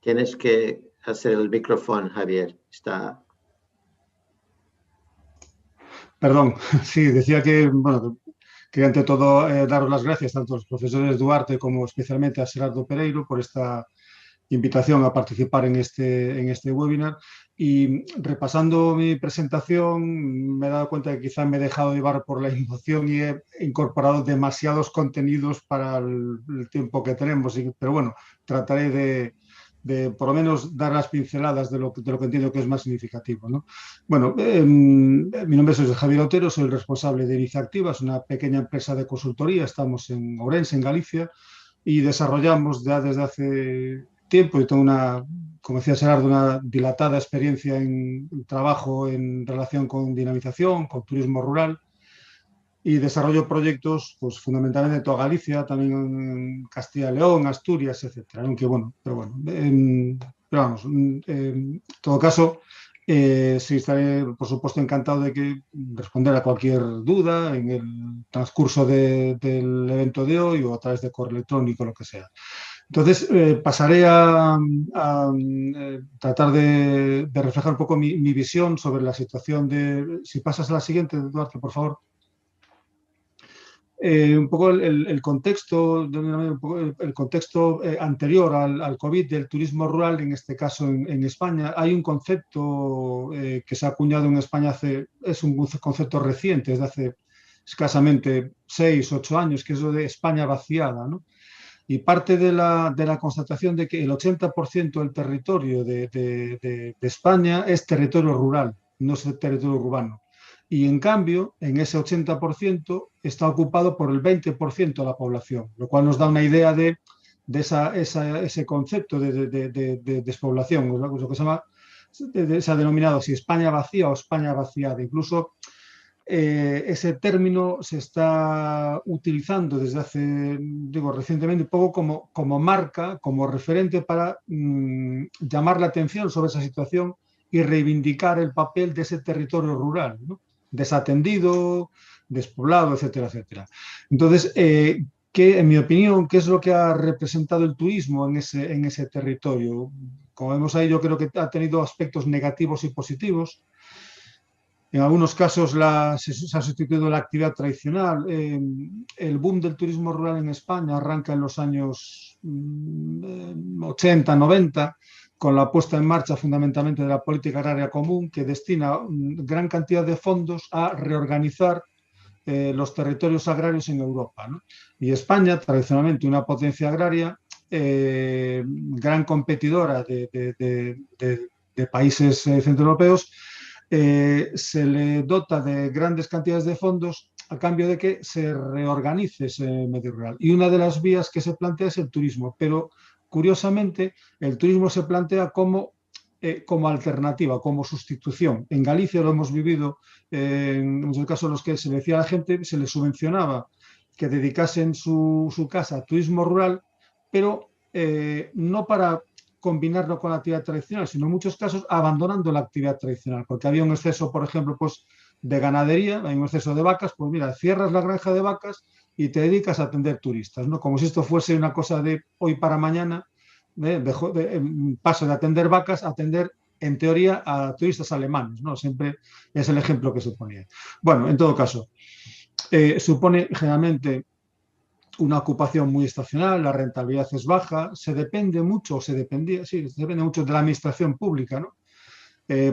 Tienes que hacer el micrófono, Javier. Está. Perdón, sí, decía que, bueno, quería ante todo daros las gracias tanto a los profesores Duarte como especialmente a Gerardo Pereiro por esta invitación a participar en este webinar. Y repasando mi presentación me he dado cuenta de que quizá me he dejado llevar por la emoción y he incorporado demasiados contenidos para el tiempo que tenemos, pero bueno, trataré de por lo menos dar las pinceladas de lo que entiendo que es más significativo, ¿no? Bueno, mi nombre es Javier Otero, soy el responsable de Iniciativa, es una pequeña empresa de consultoría, estamos en Ourense, en Galicia, y desarrollamos ya desde hace tiempo, y tengo como decía Gerardo, una dilatada experiencia en trabajo en relación con dinamización, con turismo rural, y desarrollo proyectos pues fundamentalmente en toda Galicia, también en Castilla y León, Asturias, etcétera. Aunque bueno, pero vamos, en todo caso, sí estaré, por supuesto, encantado de responder a cualquier duda en el transcurso del evento de hoy o a través de correo electrónico, lo que sea. Entonces, pasaré a tratar de reflejar un poco mi visión sobre la situación de... Si pasas a la siguiente, Duarte, por favor. Un poco el contexto, el contexto anterior al COVID del turismo rural, en este caso en España. Hay un concepto que se ha acuñado en España, es un concepto reciente, desde hace escasamente 6 u 8 años, que es lo de España vaciada, ¿no? Y parte de la constatación de que el 80% del territorio de España es territorio rural, no es territorio urbano. Y en cambio, en ese 80% está ocupado por el 20% de la población, lo cual nos da una idea de ese concepto de despoblación, lo que se ha denominado si España vacía o España vaciada. Incluso ese término se está utilizando desde hace, recientemente, un poco como marca, como referente para llamar la atención sobre esa situación y reivindicar el papel de ese territorio rural, ¿no? Desatendido, despoblado, etcétera, etcétera. Entonces, en mi opinión, ¿qué es lo que ha representado el turismo en ese territorio? Como vemos ahí, yo creo que ha tenido aspectos negativos y positivos. En algunos casos se ha sustituido la actividad tradicional. El boom del turismo rural en España arranca en los años 80, 90, con la puesta en marcha fundamentalmente de la política agraria común, que destina gran cantidad de fondos a reorganizar los territorios agrarios en Europa, ¿no? Y España, tradicionalmente una potencia agraria, gran competidora de países centroeuropeos, se le dota de grandes cantidades de fondos a cambio de que se reorganice ese medio rural. Y una de las vías que se plantea es el turismo, pero curiosamente el turismo se plantea como alternativa, como sustitución. En Galicia lo hemos vivido, en muchos casos los que se le decía a la gente, se les subvencionaba que dedicasen su casa a turismo rural, pero no para combinarlo con la actividad tradicional, sino en muchos casos abandonando la actividad tradicional, porque había un exceso, por ejemplo, pues, de ganadería, hay un exceso de vacas, pues mira, cierras la granja de vacas y te dedicas a atender turistas, ¿no? Como si esto fuese una cosa de hoy para mañana, paso de atender vacas a atender, en teoría, a turistas alemanes, ¿no? Siempre es el ejemplo que se ponía. Bueno, en todo caso, supone generalmente una ocupación muy estacional, la rentabilidad es baja, se depende mucho de la administración pública, ¿no?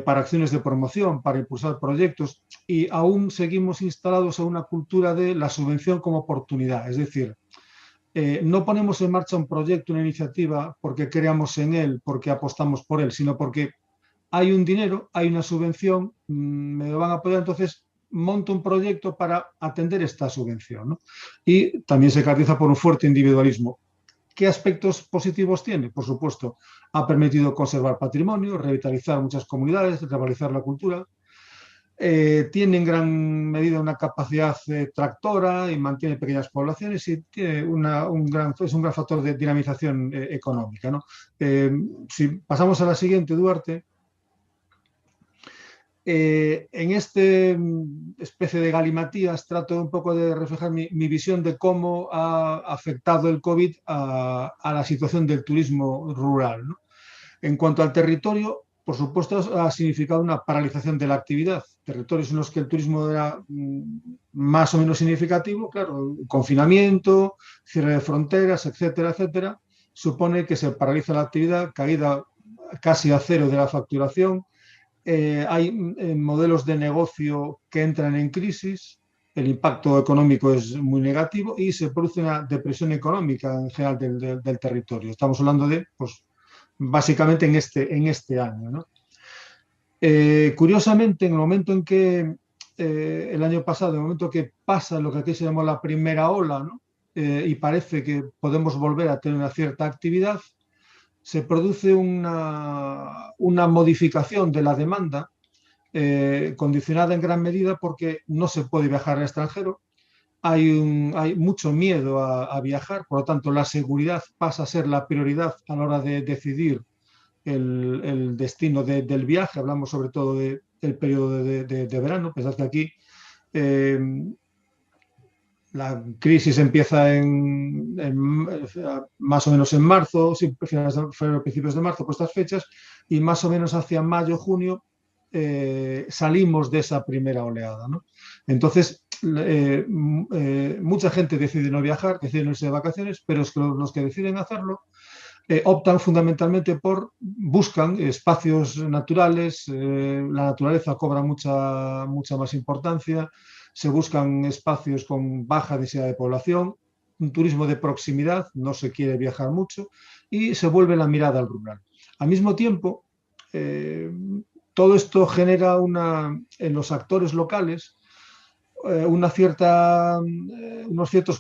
Para acciones de promoción, para impulsar proyectos, y aún seguimos instalados en una cultura de la subvención como oportunidad, es decir, no ponemos en marcha un proyecto, una iniciativa porque creamos en él, porque apostamos por él, sino porque hay un dinero, hay una subvención, me lo van a apoyar, entonces monto un proyecto para atender esta subvención, ¿no? Y también se caracteriza por un fuerte individualismo. ¿Qué aspectos positivos tiene? Por supuesto, ha permitido conservar patrimonio, revitalizar muchas comunidades, revitalizar la cultura. Tiene en gran medida una capacidad tractora y mantiene pequeñas poblaciones y tiene es un gran factor de dinamización económica, ¿no? Si pasamos a la siguiente, Duarte. En este especie de galimatías trato un poco de reflejar mi visión de cómo ha afectado el COVID a la situación del turismo rural, ¿no? En cuanto al territorio, por supuesto, ha significado una paralización de la actividad. Territorios en los que el turismo era más o menos significativo, claro, confinamiento, cierre de fronteras, etcétera, etcétera, supone que se paraliza la actividad, caída casi a cero de la facturación. Hay modelos de negocio que entran en crisis, el impacto económico es muy negativo y se produce una depresión económica en general del territorio. Estamos hablando de, pues, básicamente en este año, ¿no? Curiosamente, en el momento en que el año pasado, en el momento que pasa lo que aquí se llamó la primera ola, ¿no? Y parece que podemos volver a tener una cierta actividad, se produce una modificación de la demanda condicionada en gran medida porque no se puede viajar al extranjero, hay mucho miedo a viajar, por lo tanto la seguridad pasa a ser la prioridad a la hora de decidir el destino del viaje. Hablamos sobre todo del periodo de verano. Pensad que aquí la crisis empieza más o menos en marzo, finales de febrero, principios de marzo, por estas fechas, y más o menos hacia mayo, junio, salimos de esa primera oleada, ¿no? Entonces, mucha gente decide no viajar, decide no irse de vacaciones, pero es que los que deciden hacerlo optan fundamentalmente buscan espacios naturales, la naturaleza cobra mucha más importancia, se buscan espacios con baja densidad de población, un turismo de proximidad, no se quiere viajar mucho y se vuelve la mirada al rural. Al mismo tiempo, todo esto genera en los actores locales unos ciertos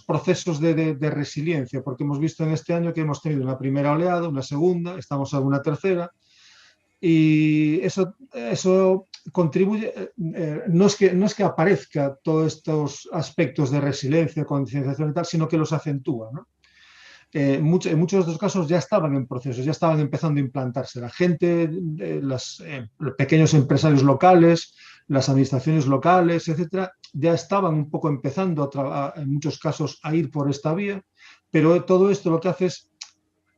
procesos de resiliencia, porque hemos visto en este año que hemos tenido una primera oleada, una segunda, estamos en una tercera, y eso contribuye, no es que aparezca todos estos aspectos de resiliencia, concienciación y tal, sino que los acentúa, ¿no? En muchos de estos casos ya estaban en procesos, ya estaban empezando a implantarse. La gente, los pequeños empresarios locales, las administraciones locales, etcétera, ya estaban un poco empezando en muchos casos a ir por esta vía, pero todo esto lo que hace es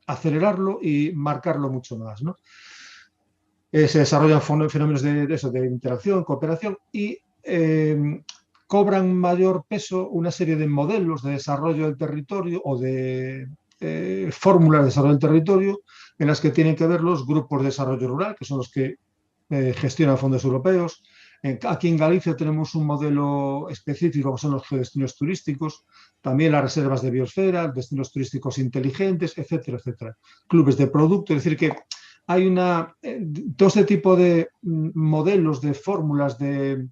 acelerarlo y marcarlo mucho más, ¿no? Se desarrollan fenómenos de interacción, cooperación y cobran mayor peso una serie de modelos de desarrollo del territorio o de fórmulas de desarrollo del territorio en las que tienen que ver los grupos de desarrollo rural, que son los que gestionan fondos europeos. Aquí en Galicia tenemos un modelo específico, que son los geodestinos turísticos, también las reservas de biosfera, destinos turísticos inteligentes, etcétera, etcétera. Clubes de producto, es decir, que hay todo este tipo de modelos, de fórmulas, de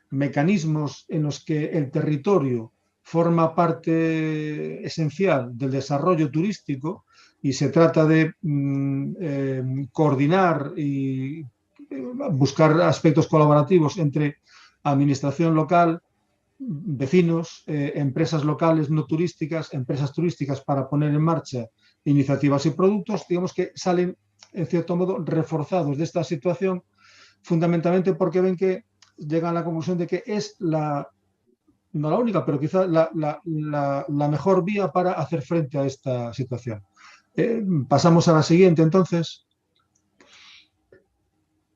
mecanismos en los que el territorio forma parte esencial del desarrollo turístico y se trata de coordinar y buscar aspectos colaborativos entre administración local, vecinos, empresas locales no turísticas, empresas turísticas para poner en marcha iniciativas y productos, digamos que salen, en cierto modo, reforzados de esta situación, fundamentalmente porque ven que llegan a la conclusión de que es no la única, pero quizá la mejor vía para hacer frente a esta situación. Pasamos a la siguiente, entonces.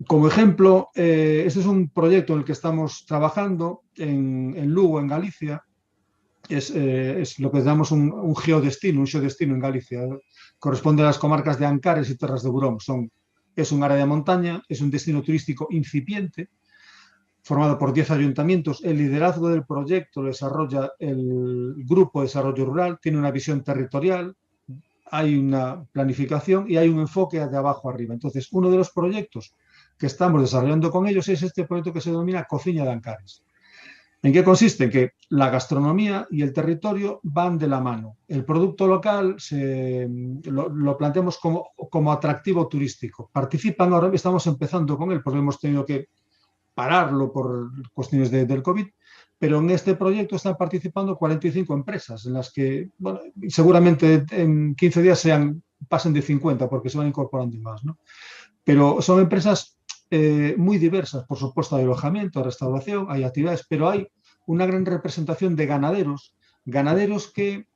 Como ejemplo, este es un proyecto en el que estamos trabajando en Lugo, en Galicia. Es lo que llamamos un geodestino, un xeodestino en Galicia. Corresponde a las comarcas de Ancares y Terras de Burón. Es un área de montaña, es un destino turístico incipiente, formado por 10 ayuntamientos. El liderazgo del proyecto lo desarrolla el Grupo de Desarrollo Rural, tiene una visión territorial, hay una planificación y hay un enfoque de abajo arriba. Entonces, uno de los proyectos que estamos desarrollando con ellos es este proyecto que se denomina Cociña de Ancares. ¿En qué consiste? En que la gastronomía y el territorio van de la mano. El producto local lo planteamos como atractivo turístico. Participan ahora, estamos empezando con él, porque hemos tenido que pararlo por cuestiones del COVID, pero en este proyecto están participando 45 empresas, en las que bueno, seguramente en 15 días pasen de 50, porque se van incorporando más, ¿no? Pero son empresas muy diversas, por supuesto, hay alojamiento, restauración, hay actividades, pero hay una gran representación de ganaderos que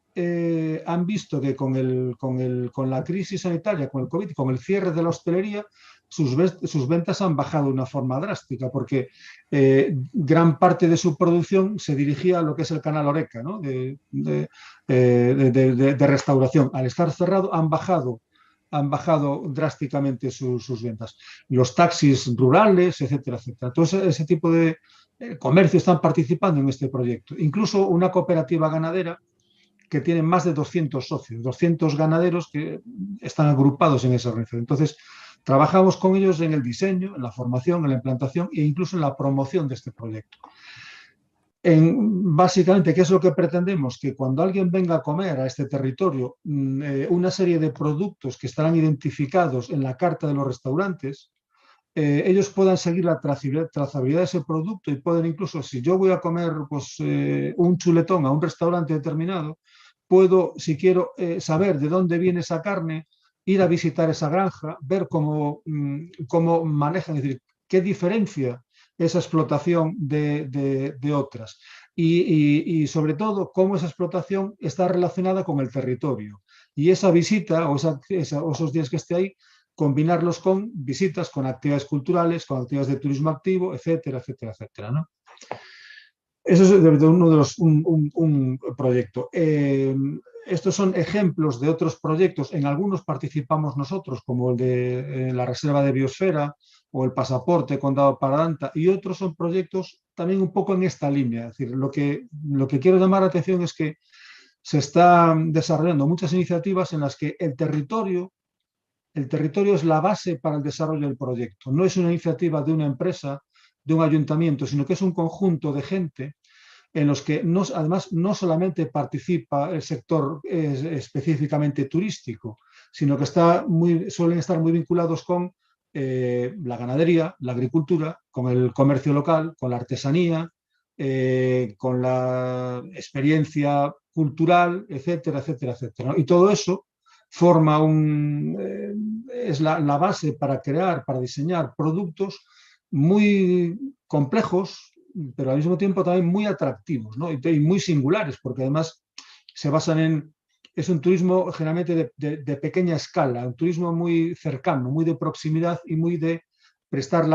han visto que con la crisis sanitaria, con el COVID, con el cierre de la hostelería, sus ventas han bajado de una forma drástica, porque gran parte de su producción se dirigía a lo que es el canal Horeca, ¿no? de restauración. Al estar cerrado han bajado drásticamente sus ventas. Los taxis rurales, etcétera, etcétera. Todo ese tipo de comercio están participando en este proyecto. Incluso una cooperativa ganadera que tiene más de 200 socios, 200 ganaderos que están agrupados en esa organización. Entonces, trabajamos con ellos en el diseño, en la formación, en la implantación e incluso en la promoción de este proyecto. Básicamente, ¿qué es lo que pretendemos? Que cuando alguien venga a comer a este territorio, una serie de productos que estarán identificados en la carta de los restaurantes, ellos puedan seguir la trazabilidad de ese producto y pueden incluso, si yo voy a comer pues, un chuletón a un restaurante determinado, puedo, si quiero, saber de dónde viene esa carne, ir a visitar esa granja, ver cómo manejan, es decir, qué diferencia esa explotación de otras. Y sobre todo, cómo esa explotación está relacionada con el territorio. Y esa visita o esos días que esté ahí, combinarlos con visitas, con actividades culturales, con actividades de turismo activo, etcétera, etcétera, etcétera, ¿no? Eso es uno de un proyecto. Estos son ejemplos de otros proyectos. En algunos participamos nosotros, como el de la Reserva de Biosfera o el Pasaporte Condado Paradanta, y otros son proyectos también un poco en esta línea. Es decir, lo que quiero llamar la atención es que se están desarrollando muchas iniciativas en las que el territorio es la base para el desarrollo del proyecto. No es una iniciativa de una empresa, de un ayuntamiento, sino que es un conjunto de gente en los que además no solamente participa el sector específicamente turístico, sino que suelen estar muy vinculados con la ganadería, la agricultura, con el comercio local, con la artesanía, con la experiencia cultural, etcétera, etcétera, etcétera, ¿no? Y todo eso forma es la base para para diseñar productos muy complejos, pero al mismo tiempo también muy atractivos, ¿no? Y muy singulares, porque además se basan es un turismo generalmente de pequeña escala, un turismo muy cercano, muy de proximidad y muy de prestar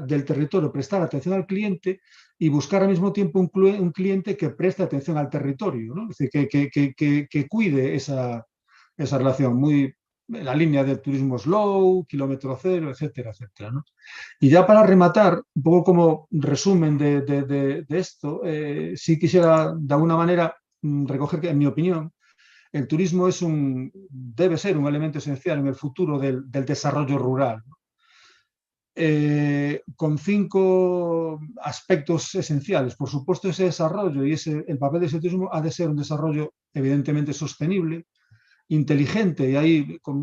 del territorio, prestar atención al cliente y buscar al mismo tiempo un cliente que preste atención al territorio, ¿no? Es decir, que cuide esa relación muy en la línea del turismo slow, kilómetro cero, etcétera, etcétera, ¿no? Y ya para rematar, un poco como resumen de esto, sí quisiera de alguna manera recoger que, en mi opinión, el turismo debe ser un elemento esencial en el futuro del desarrollo rural, ¿no? Con 5 aspectos esenciales. Por supuesto, ese desarrollo y el papel de ese turismo ha de ser un desarrollo evidentemente sostenible, inteligente, y ahí con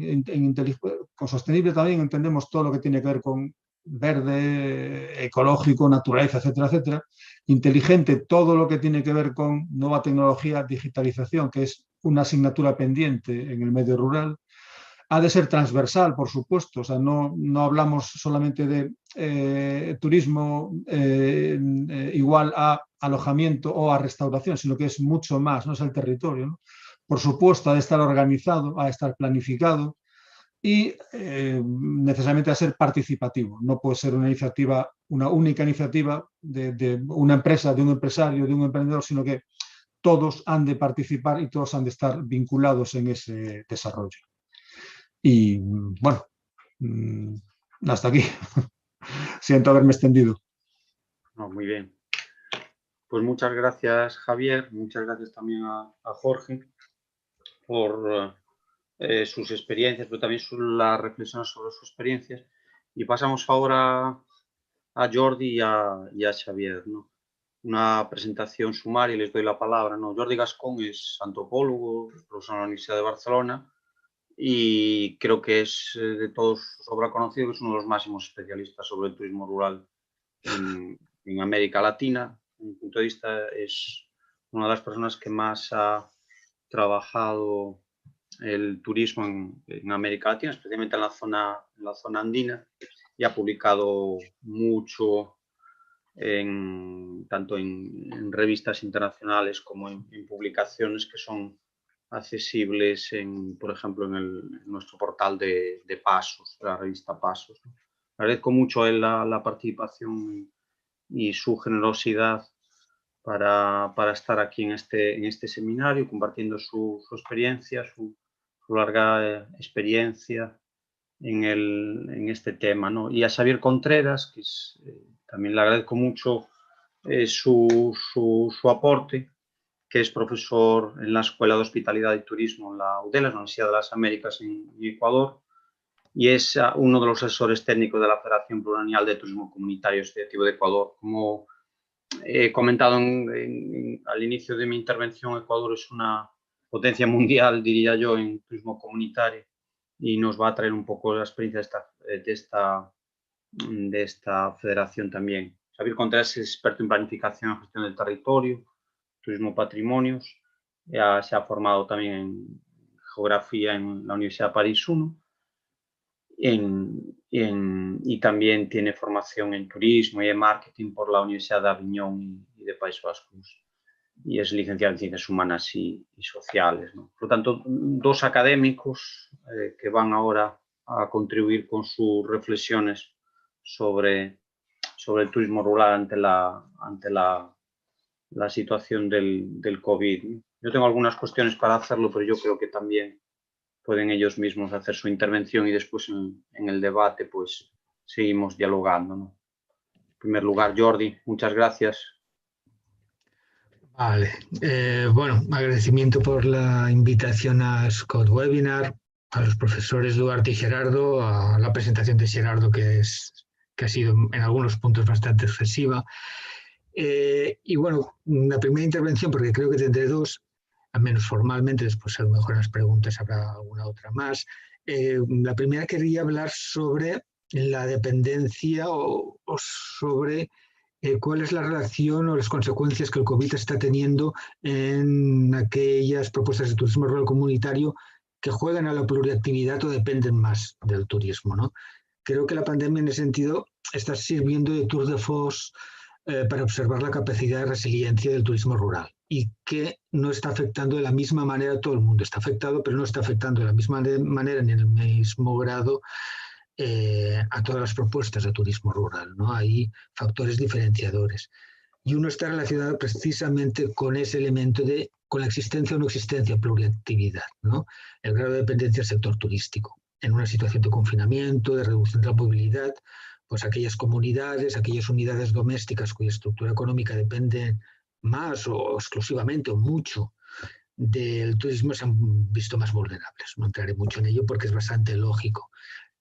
sostenible también entendemos todo lo que tiene que ver con verde, ecológico, naturaleza, etcétera, etcétera. Inteligente, todo lo que tiene que ver con nueva tecnología, digitalización, que es una asignatura pendiente en el medio rural. Ha de ser transversal, por supuesto, o sea, no hablamos solamente de turismo igual a alojamiento o a restauración, sino que es mucho más, no es el territorio, ¿no? Por supuesto, ha de estar organizado, ha de estar planificado y necesariamente ha de ser participativo. No puede ser una única iniciativa de una empresa, de un empresario, de un emprendedor, sino que todos han de participar y todos han de estar vinculados en ese desarrollo. Y bueno, hasta aquí. Siento haberme extendido. No, muy bien. Pues muchas gracias, Javier. Muchas gracias también a Jorge por sus experiencias, pero también las reflexiones sobre sus experiencias. Y pasamos ahora a Jordi y a Xavier, ¿no? Una presentación sumaria y les doy la palabra, ¿no? Jordi Gascón es antropólogo, profesor en la Universidad de Barcelona, y creo que es de todos sobra conocido que es uno de los máximos especialistas sobre el turismo rural en América Latina. Desde mi punto de vista, es una de las personas que más ha trabajado el turismo en América Latina, especialmente en la zona andina, y ha publicado mucho tanto en revistas internacionales como en publicaciones que son accesibles, por ejemplo, en nuestro portal de Pasos, la revista Pasos. Agradezco mucho a él la participación y su generosidad para estar aquí en este seminario, compartiendo su experiencia, su larga experiencia en este tema, ¿no? Y a Xavier Contreras, que también le agradezco mucho su aporte, que es profesor en la Escuela de Hospitalidad y Turismo en la UDELA, la Universidad de las Américas en Ecuador, y es uno de los asesores técnicos de la Federación Plurianual de Turismo Comunitario Asociativo de Ecuador. Como he comentado al inicio de mi intervención, Ecuador es una potencia mundial, diría yo, en turismo comunitario, y nos va a traer un poco la experiencia de esta federación también. Xavier Contreras es experto en planificación y gestión del territorio, turismo patrimonios, se ha formado también en geografía en la Universidad de París I, y también tiene formación en turismo y en marketing por la Universidad de Aviñón y de País Vasco, y es licenciado en Ciencias Humanas y Sociales, ¿no? Por lo tanto, dos académicos que van ahora a contribuir con sus reflexiones sobre el turismo rural ante la situación del COVID. Yo tengo algunas cuestiones para hacerlo, pero yo creo que también pueden ellos mismos hacer su intervención y después en el debate pues seguimos dialogando, ¿no? En primer lugar, Jordi, muchas gracias. Vale, bueno, agradecimiento por la invitación a Scott Webinar, a los profesores Duarte y Gerardo, a la presentación de Gerardo que ha sido en algunos puntos bastante excesiva. Y bueno, una primera intervención, porque creo que tendré dos, al menos formalmente, después a lo mejor en las preguntas habrá alguna otra más. La primera quería hablar sobre la dependencia o sobre cuál es la relación o las consecuencias que el COVID está teniendo en aquellas propuestas de turismo rural comunitario que juegan a la pluriactividad o dependen más del turismo, ¿no? Creo que la pandemia en ese sentido está sirviendo de tour de force para observar la capacidad de resiliencia del turismo rural y que no está afectando de la misma manera a todo el mundo. Está afectado, pero no está afectando de la misma manera ni en el mismo grado a todas las propuestas de turismo rural, ¿no? Hay factores diferenciadores. Y uno está relacionado precisamente con ese elemento con la existencia o no existencia de pluriactividad, ¿no? El grado de dependencia del sector turístico. En una situación de confinamiento, de reducción de la movilidad, pues aquellas comunidades, aquellas unidades domésticas cuya estructura económica depende más o exclusivamente o mucho del turismo se han visto más vulnerables. No entraré mucho en ello porque es bastante lógico.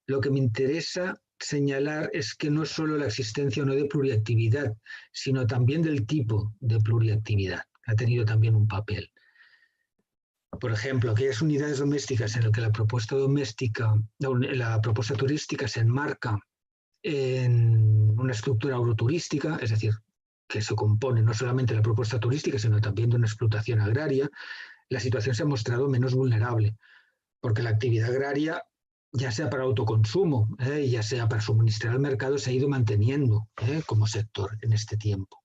Lo que me interesa señalar es que no es solo la existencia o no de pluriactividad, sino también del tipo de pluriactividad. Ha tenido también un papel. Por ejemplo, aquellas unidades domésticas en las que la propuesta turística se enmarca en una estructura agroturística, es decir, que se compone no solamente de la propuesta turística, sino también de una explotación agraria, la situación se ha mostrado menos vulnerable, porque la actividad agraria, ya sea para autoconsumo, ya sea para suministrar al mercado, se ha ido manteniendo como sector en este tiempo.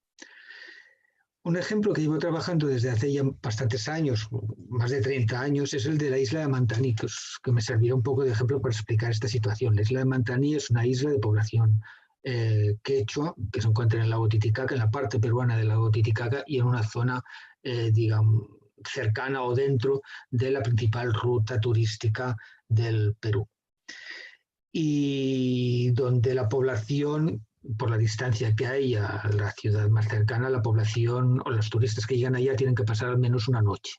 Un ejemplo que llevo trabajando desde hace ya bastantes años, más de 30 años, es el de la isla de Mantaní, que me servirá un poco de ejemplo para explicar esta situación. La isla de Mantaní es una isla de población quechua, que se encuentra en el lago Titicaca, en la parte peruana del lago Titicaca y en una zona, digamos, cercana o dentro de la principal ruta turística del Perú. Y donde la población, por la distancia que hay a la ciudad más cercana, la población o los turistas que llegan allá tienen que pasar al menos una noche.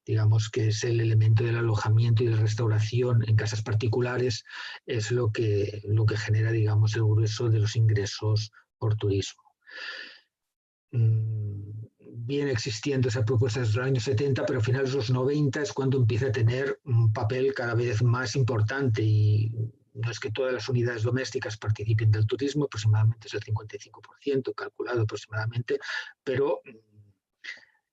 Digamos que es el elemento del alojamiento y de restauración en casas particulares, es lo que genera, digamos, el grueso de los ingresos por turismo. Viene existiendo esa propuesta desde los años 70, pero a finales de los 90 es cuando empieza a tener un papel cada vez más importante, y no es que todas las unidades domésticas participen del turismo, aproximadamente es el 55%, calculado aproximadamente, pero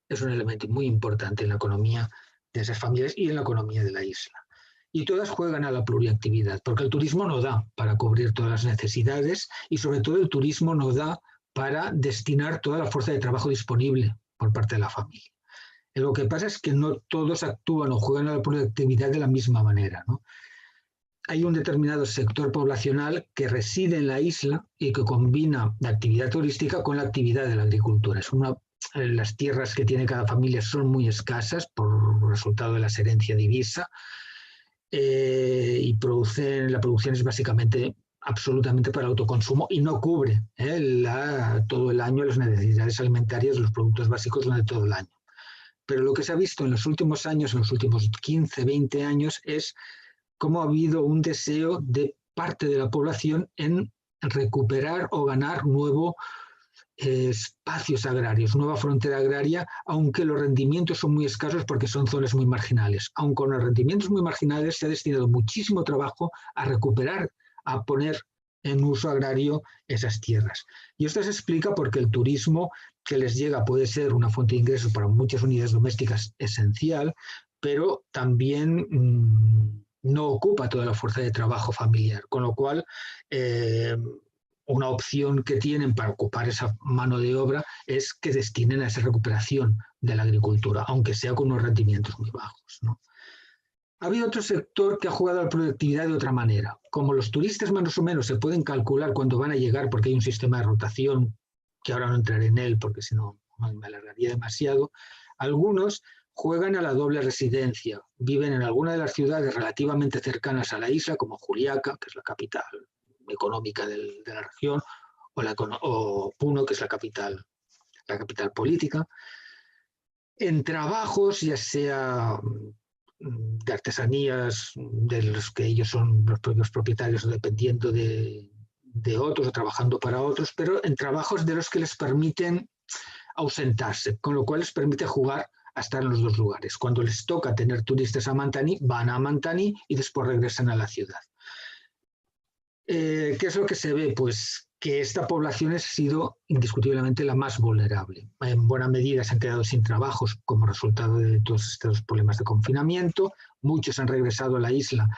es un elemento muy importante en la economía de esas familias y en la economía de la isla. Y todas juegan a la pluriactividad, porque el turismo no da para cubrir todas las necesidades y sobre todo el turismo no da para destinar toda la fuerza de trabajo disponible por parte de la familia. Lo que pasa es que no todos actúan o juegan a la pluriactividad de la misma manera, ¿no? Hay un determinado sector poblacional que reside en la isla y que combina la actividad turística con la actividad de la agricultura. Las tierras que tiene cada familia son muy escasas por resultado de la herencia divisa, y la producción es básicamente absolutamente para autoconsumo y no cubre todo el año las necesidades alimentarias de los productos básicos durante todo el año. Pero lo que se ha visto en los últimos años, en los últimos 15, 20 años, es cómo ha habido un deseo de parte de la población en recuperar o ganar nuevos espacios agrarios, nueva frontera agraria, aunque los rendimientos son muy escasos porque son zonas muy marginales. Aun con los rendimientos muy marginales se ha destinado muchísimo trabajo a recuperar, a poner en uso agrario esas tierras. Y esto se explica porque el turismo que les llega puede ser una fuente de ingresos para muchas unidades domésticas esencial, pero también no ocupa toda la fuerza de trabajo familiar, con lo cual una opción que tienen para ocupar esa mano de obra es que destinen a esa recuperación de la agricultura, aunque sea con unos rendimientos muy bajos, ¿no? Ha habido otro sector que ha jugado a la productividad de otra manera. Como los turistas más o menos se pueden calcular cuándo van a llegar porque hay un sistema de rotación, que ahora no entraré en él porque si no me alargaría demasiado, algunos juegan a la doble residencia. Viven en alguna de las ciudades relativamente cercanas a la isla, como Juliaca, que es la capital económica de la región, o Puno, que es la capital política, en trabajos, ya sea de artesanías de los que ellos son los propios propietarios, dependiendo de otros o trabajando para otros, pero en trabajos de los que les permiten ausentarse, con lo cual les permite jugar a estar en los dos lugares. Cuando les toca tener turistas a Mantaní, van a Mantaní y después regresan a la ciudad. ¿Qué es lo que se ve? Pues que esta población ha sido indiscutiblemente la más vulnerable. En buena medida se han quedado sin trabajos como resultado de todos estos problemas de confinamiento. Muchos han regresado a la isla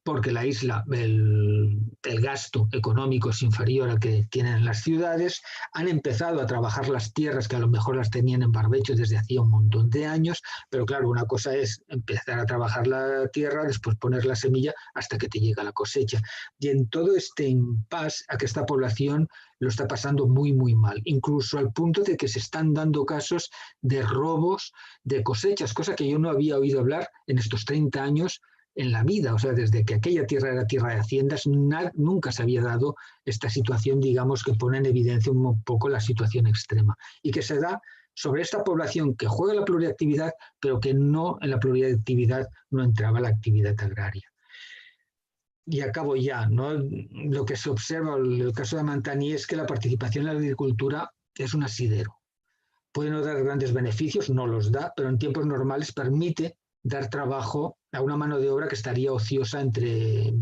porque la isla, el gasto económico es inferior al que tienen en las ciudades. Han empezado a trabajar las tierras que a lo mejor las tenían en barbecho desde hacía un montón de años, pero claro, una cosa es empezar a trabajar la tierra, después poner la semilla hasta que te llega la cosecha. Y en todo este impasse a que esta población lo está pasando muy, muy mal, incluso al punto de que se están dando casos de robos de cosechas, cosa que yo no había oído hablar en estos 30 años en la vida. O sea, desde que aquella tierra era tierra de haciendas, nunca se había dado esta situación, digamos, que pone en evidencia un poco la situación extrema y que se da sobre esta población que juega la pluriactividad, pero que no en la pluriactividad no entraba la actividad agraria. Y acabo ya, ¿no? Lo que se observa en el caso de Mantaní es que la participación en la agricultura es un asidero. Puede no dar grandes beneficios, no los da, pero en tiempos normales permite dar trabajo a una mano de obra que estaría ociosa entre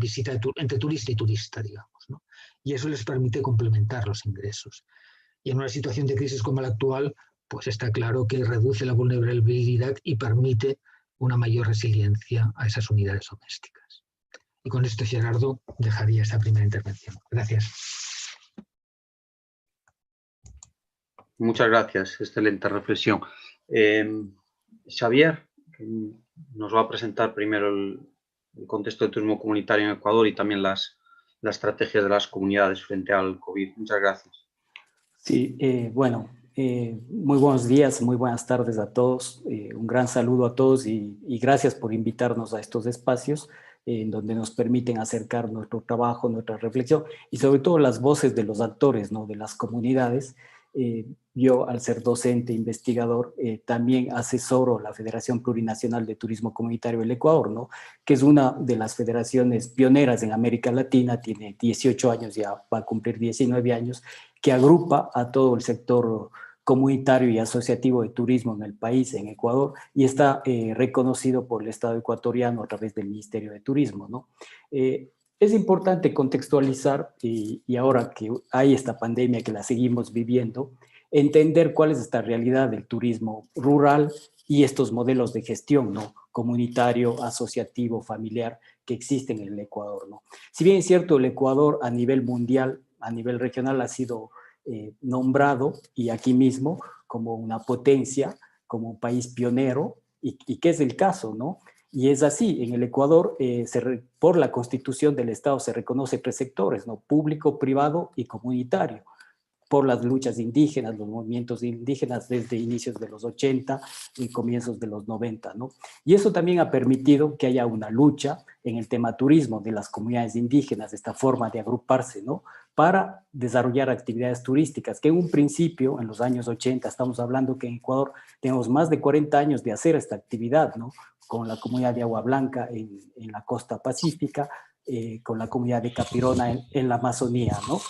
turista y turista, digamos, ¿no? Y eso les permite complementar los ingresos. Y en una situación de crisis como la actual, pues está claro que reduce la vulnerabilidad y permite una mayor resiliencia a esas unidades domésticas. Y con esto, Gerardo, dejaría esta primera intervención. Gracias. Muchas gracias, excelente reflexión. Xavier, que nos va a presentar primero el contexto del turismo comunitario en Ecuador y también las estrategias de las comunidades frente al COVID. Muchas gracias. Sí, bueno, muy buenos días, muy buenas tardes a todos. Un gran saludo a todos y gracias por invitarnos a estos espacios en donde nos permiten acercar nuestro trabajo, nuestra reflexión y sobre todo las voces de los actores, ¿no? De las comunidades. Yo, al ser docente, investigador, también asesoro la Federación Plurinacional de Turismo Comunitario del Ecuador, ¿no? Que es una de las federaciones pioneras en América Latina, tiene 18 años, ya va a cumplir 19 años, que agrupa a todo el sector comunitario y asociativo de turismo en el país, en Ecuador, y está reconocido por el Estado ecuatoriano a través del Ministerio de Turismo, ¿no? Es importante contextualizar, y ahora que hay esta pandemia que la seguimos viviendo, entender cuál es esta realidad del turismo rural y estos modelos de gestión, ¿no? Comunitario, asociativo, familiar, que existen en el Ecuador, ¿no? Si bien es cierto, el Ecuador a nivel mundial, a nivel regional ha sido nombrado, y aquí mismo, como una potencia, como un país pionero, y que es el caso, ¿no? Y es así, en el Ecuador, por la Constitución del Estado se reconoce 3 sectores, ¿no? Público, privado y comunitario, por las luchas indígenas, los movimientos indígenas desde inicios de los 80 y comienzos de los 90, ¿no? Y eso también ha permitido que haya una lucha en el tema turismo de las comunidades indígenas, esta forma de agruparse, ¿no? Para desarrollar actividades turísticas, que en un principio, en los años 80, estamos hablando que en Ecuador tenemos más de 40 años de hacer esta actividad, ¿no? Con la comunidad de Agua Blanca en la costa pacífica, con la comunidad de Capirona en la Amazonía, ¿no?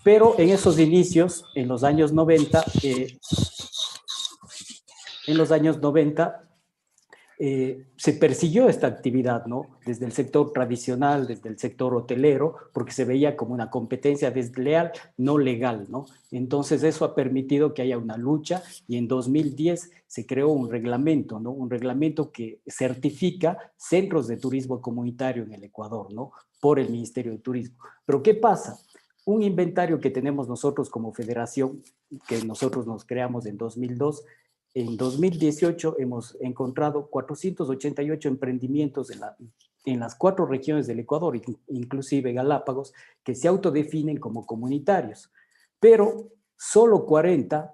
Pero en esos inicios, en los años 90, se persiguió esta actividad, ¿no? Desde el sector tradicional, desde el sector hotelero, porque se veía como una competencia desleal, no legal, ¿no? Entonces eso ha permitido que haya una lucha, y en 2010 se creó un reglamento, ¿no? Un reglamento que certifica centros de turismo comunitario en el Ecuador, ¿no? Por el Ministerio de Turismo. Pero ¿qué pasa? Un inventario que tenemos nosotros como federación, que nosotros nos creamos en 2002, en 2018 hemos encontrado 488 emprendimientos en las 4 regiones del Ecuador, inclusive Galápagos, que se autodefinen como comunitarios, pero solo 40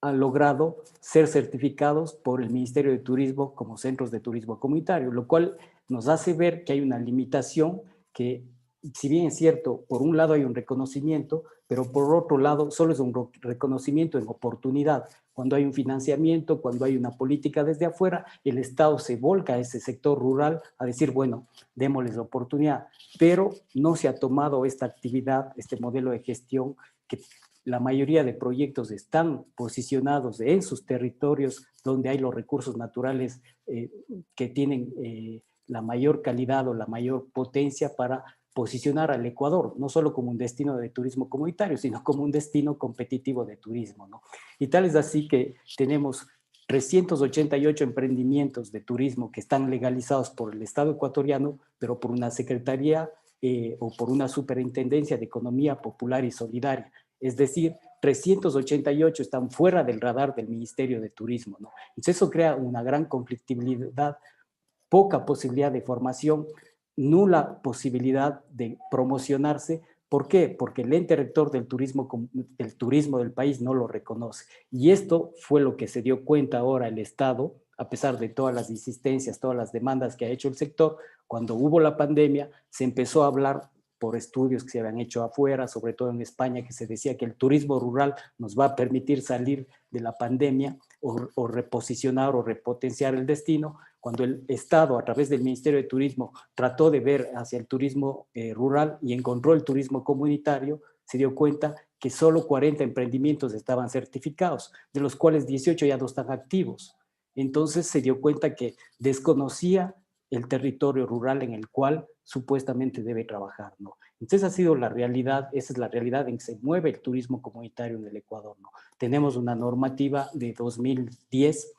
han logrado ser certificados por el Ministerio de Turismo como centros de turismo comunitario, lo cual nos hace ver que hay una limitación que, si bien es cierto, por un lado hay un reconocimiento, pero por otro lado solo es un reconocimiento en oportunidad. Cuando hay un financiamiento, cuando hay una política desde afuera, el Estado se volca a ese sector rural a decir, bueno, démosles oportunidad, pero no se ha tomado esta actividad, este modelo de gestión, que la mayoría de proyectos están posicionados en sus territorios donde hay los recursos naturales que tienen la mayor calidad o la mayor potencia para posicionar al Ecuador, no solo como un destino de turismo comunitario, sino como un destino competitivo de turismo, ¿no? Y tal es así que tenemos 388 emprendimientos de turismo que están legalizados por el Estado ecuatoriano, pero por una secretaría o por una superintendencia de economía popular y solidaria. Es decir, 388 están fuera del radar del Ministerio de Turismo, ¿no? Entonces eso crea una gran conflictividad, poca posibilidad de formación, nula posibilidad de promocionarse. ¿Por qué? Porque el ente rector del turismo del país no lo reconoce. Y esto fue lo que se dio cuenta ahora el Estado, a pesar de todas las insistencias, todas las demandas que ha hecho el sector. Cuando hubo la pandemia, se empezó a hablar por estudios que se habían hecho afuera, sobre todo en España, que se decía que el turismo rural nos va a permitir salir de la pandemia o reposicionar o repotenciar el destino. Cuando el Estado, a través del Ministerio de Turismo, trató de ver hacia el turismo rural y encontró el turismo comunitario, se dio cuenta que solo 40 emprendimientos estaban certificados, de los cuales 18 ya no están activos. Entonces se dio cuenta que desconocía el territorio rural en el cual supuestamente debe trabajar, ¿no? Entonces ha sido la realidad, esa es la realidad en que se mueve el turismo comunitario en el Ecuador, ¿no? Tenemos una normativa de 2010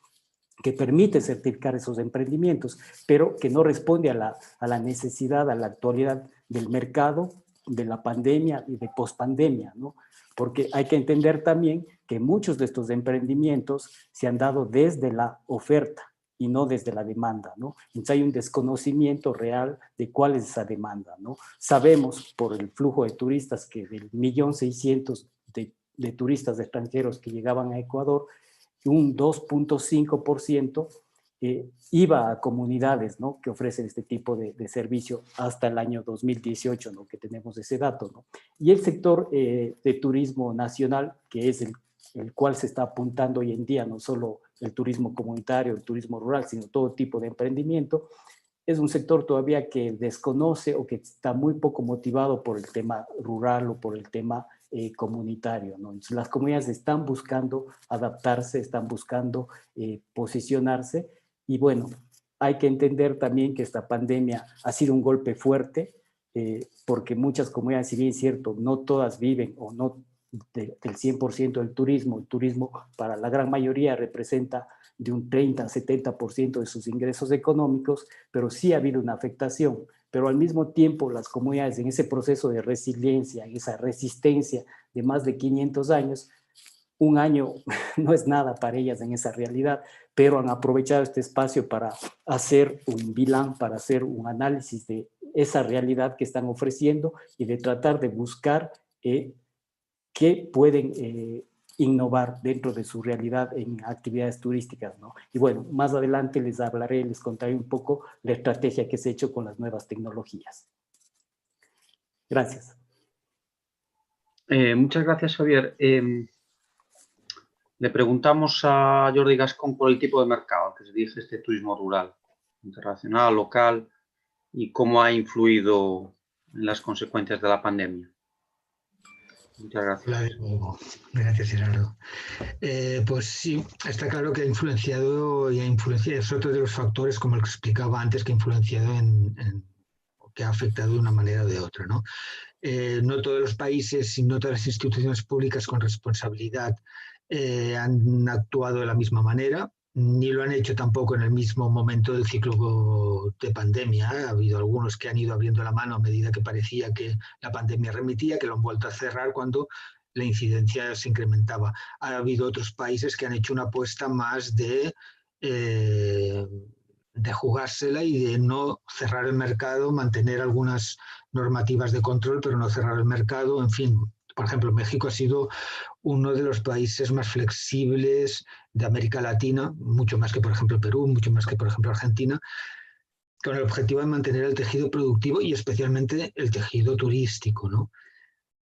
que permite certificar esos emprendimientos, pero que no responde a la necesidad, a la actualidad del mercado, de la pandemia y de pospandemia, ¿no? Porque hay que entender también que muchos de estos emprendimientos se han dado desde la oferta y no desde la demanda, ¿no? Entonces hay un desconocimiento real de cuál es esa demanda, ¿no? Sabemos por el flujo de turistas que del 1.600.000 de turistas extranjeros que llegaban a Ecuador, un 2.5% iba a comunidades, ¿no?, que ofrecen este tipo de servicio hasta el año 2018, ¿no?, que tenemos ese dato, ¿no? Y el sector de turismo nacional, que es el cual se está apuntando hoy en día, no solo el turismo comunitario, el turismo rural, sino todo tipo de emprendimiento, es un sector todavía que desconoce o que está muy poco motivado por el tema rural o por el tema comunitario, ¿no? Entonces, las comunidades están buscando adaptarse, están buscando posicionarse, y bueno, hay que entender también que esta pandemia ha sido un golpe fuerte, porque muchas comunidades, si bien es cierto, no todas viven o no del 100% del turismo. El turismo para la gran mayoría representa de un 30-70% de sus ingresos económicos, pero sí ha habido una afectación. Pero al mismo tiempo las comunidades en ese proceso de resiliencia, en esa resistencia de más de 500 años, un año no es nada para ellas en esa realidad, pero han aprovechado este espacio para hacer un bilan, para hacer un análisis de esa realidad que están ofreciendo y de tratar de buscar qué pueden innovar dentro de su realidad en actividades turísticas, ¿no? Y bueno, más adelante les hablaré, les contaré un poco la estrategia que se ha hecho con las nuevas tecnologías. Gracias. Muchas gracias, Javier. Le preguntamos a Jordi Gascón por el tipo de mercado que se dirige este turismo rural, internacional, local, y cómo ha influido en las consecuencias de la pandemia. Muchas gracias. Gracias, Gerardo. Pues sí, está claro que ha influenciado y es otro de los factores, como el que explicaba antes, que ha influenciado que ha afectado de una manera o de otra, ¿no? No todos los países y no todas las instituciones públicas con responsabilidad han actuado de la misma manera, ni lo han hecho tampoco en el mismo momento del ciclo de pandemia. Ha habido algunos que han ido abriendo la mano a medida que parecía que la pandemia remitía, que lo han vuelto a cerrar cuando la incidencia se incrementaba. Ha habido otros países que han hecho una apuesta más de jugársela y de no cerrar el mercado, mantener algunas normativas de control, pero no cerrar el mercado. En fin, por ejemplo, México ha sido uno de los países más flexibles de América Latina, mucho más que, por ejemplo, Perú, mucho más que, por ejemplo, Argentina, con el objetivo de mantener el tejido productivo y especialmente el tejido turístico, ¿no?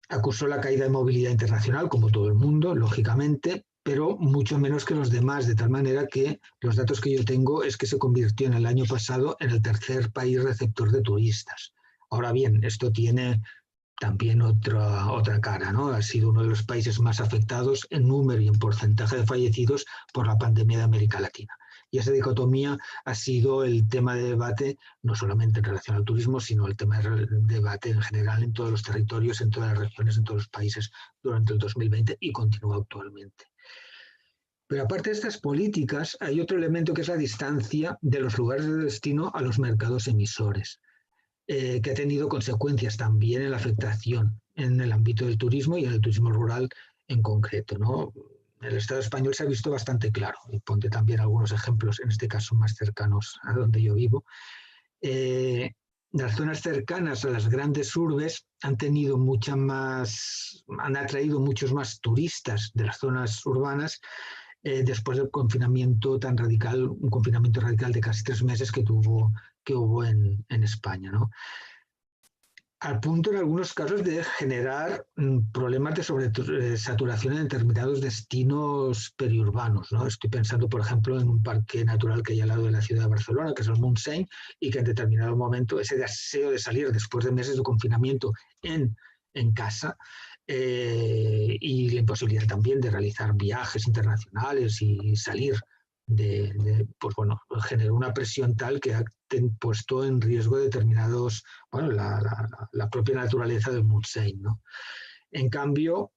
Acusó la caída de movilidad internacional, como todo el mundo, lógicamente, pero mucho menos que los demás, de tal manera que los datos que yo tengo es que se convirtió en el año pasado en el tercer país receptor de turistas. Ahora bien, esto tiene también otra cara, ¿no? Ha sido uno de los países más afectados en número y en porcentaje de fallecidos por la pandemia de América Latina. Y esa dicotomía ha sido el tema de debate, no solamente en relación al turismo, sino el tema de debate en general en todos los territorios, en todas las regiones, en todos los países durante el 2020 y continúa actualmente. Pero aparte de estas políticas, hay otro elemento que es la distancia de los lugares de destino a los mercados emisores, que ha tenido consecuencias también en la afectación en el ámbito del turismo y en el turismo rural en concreto, ¿no? El Estado español se ha visto bastante claro, y ponte también algunos ejemplos, en este caso más cercanos a donde yo vivo. Las zonas cercanas a las grandes urbes han atraído muchos más turistas de las zonas urbanas después del confinamiento tan radical, un confinamiento radical de casi 3 meses que hubo en España, ¿no? al punto en algunos casos de generar problemas de sobresaturación en determinados destinos periurbanos, ¿no? Estoy pensando, por ejemplo, en un parque natural que hay al lado de la ciudad de Barcelona, que es el Montseny, y que en determinado momento ese deseo de salir después de meses de confinamiento en casa y la imposibilidad también de realizar viajes internacionales y salir pues bueno, generó una presión tal que ha puesto en riesgo determinados, bueno, la propia naturaleza del Montseny, ¿no? En cambio,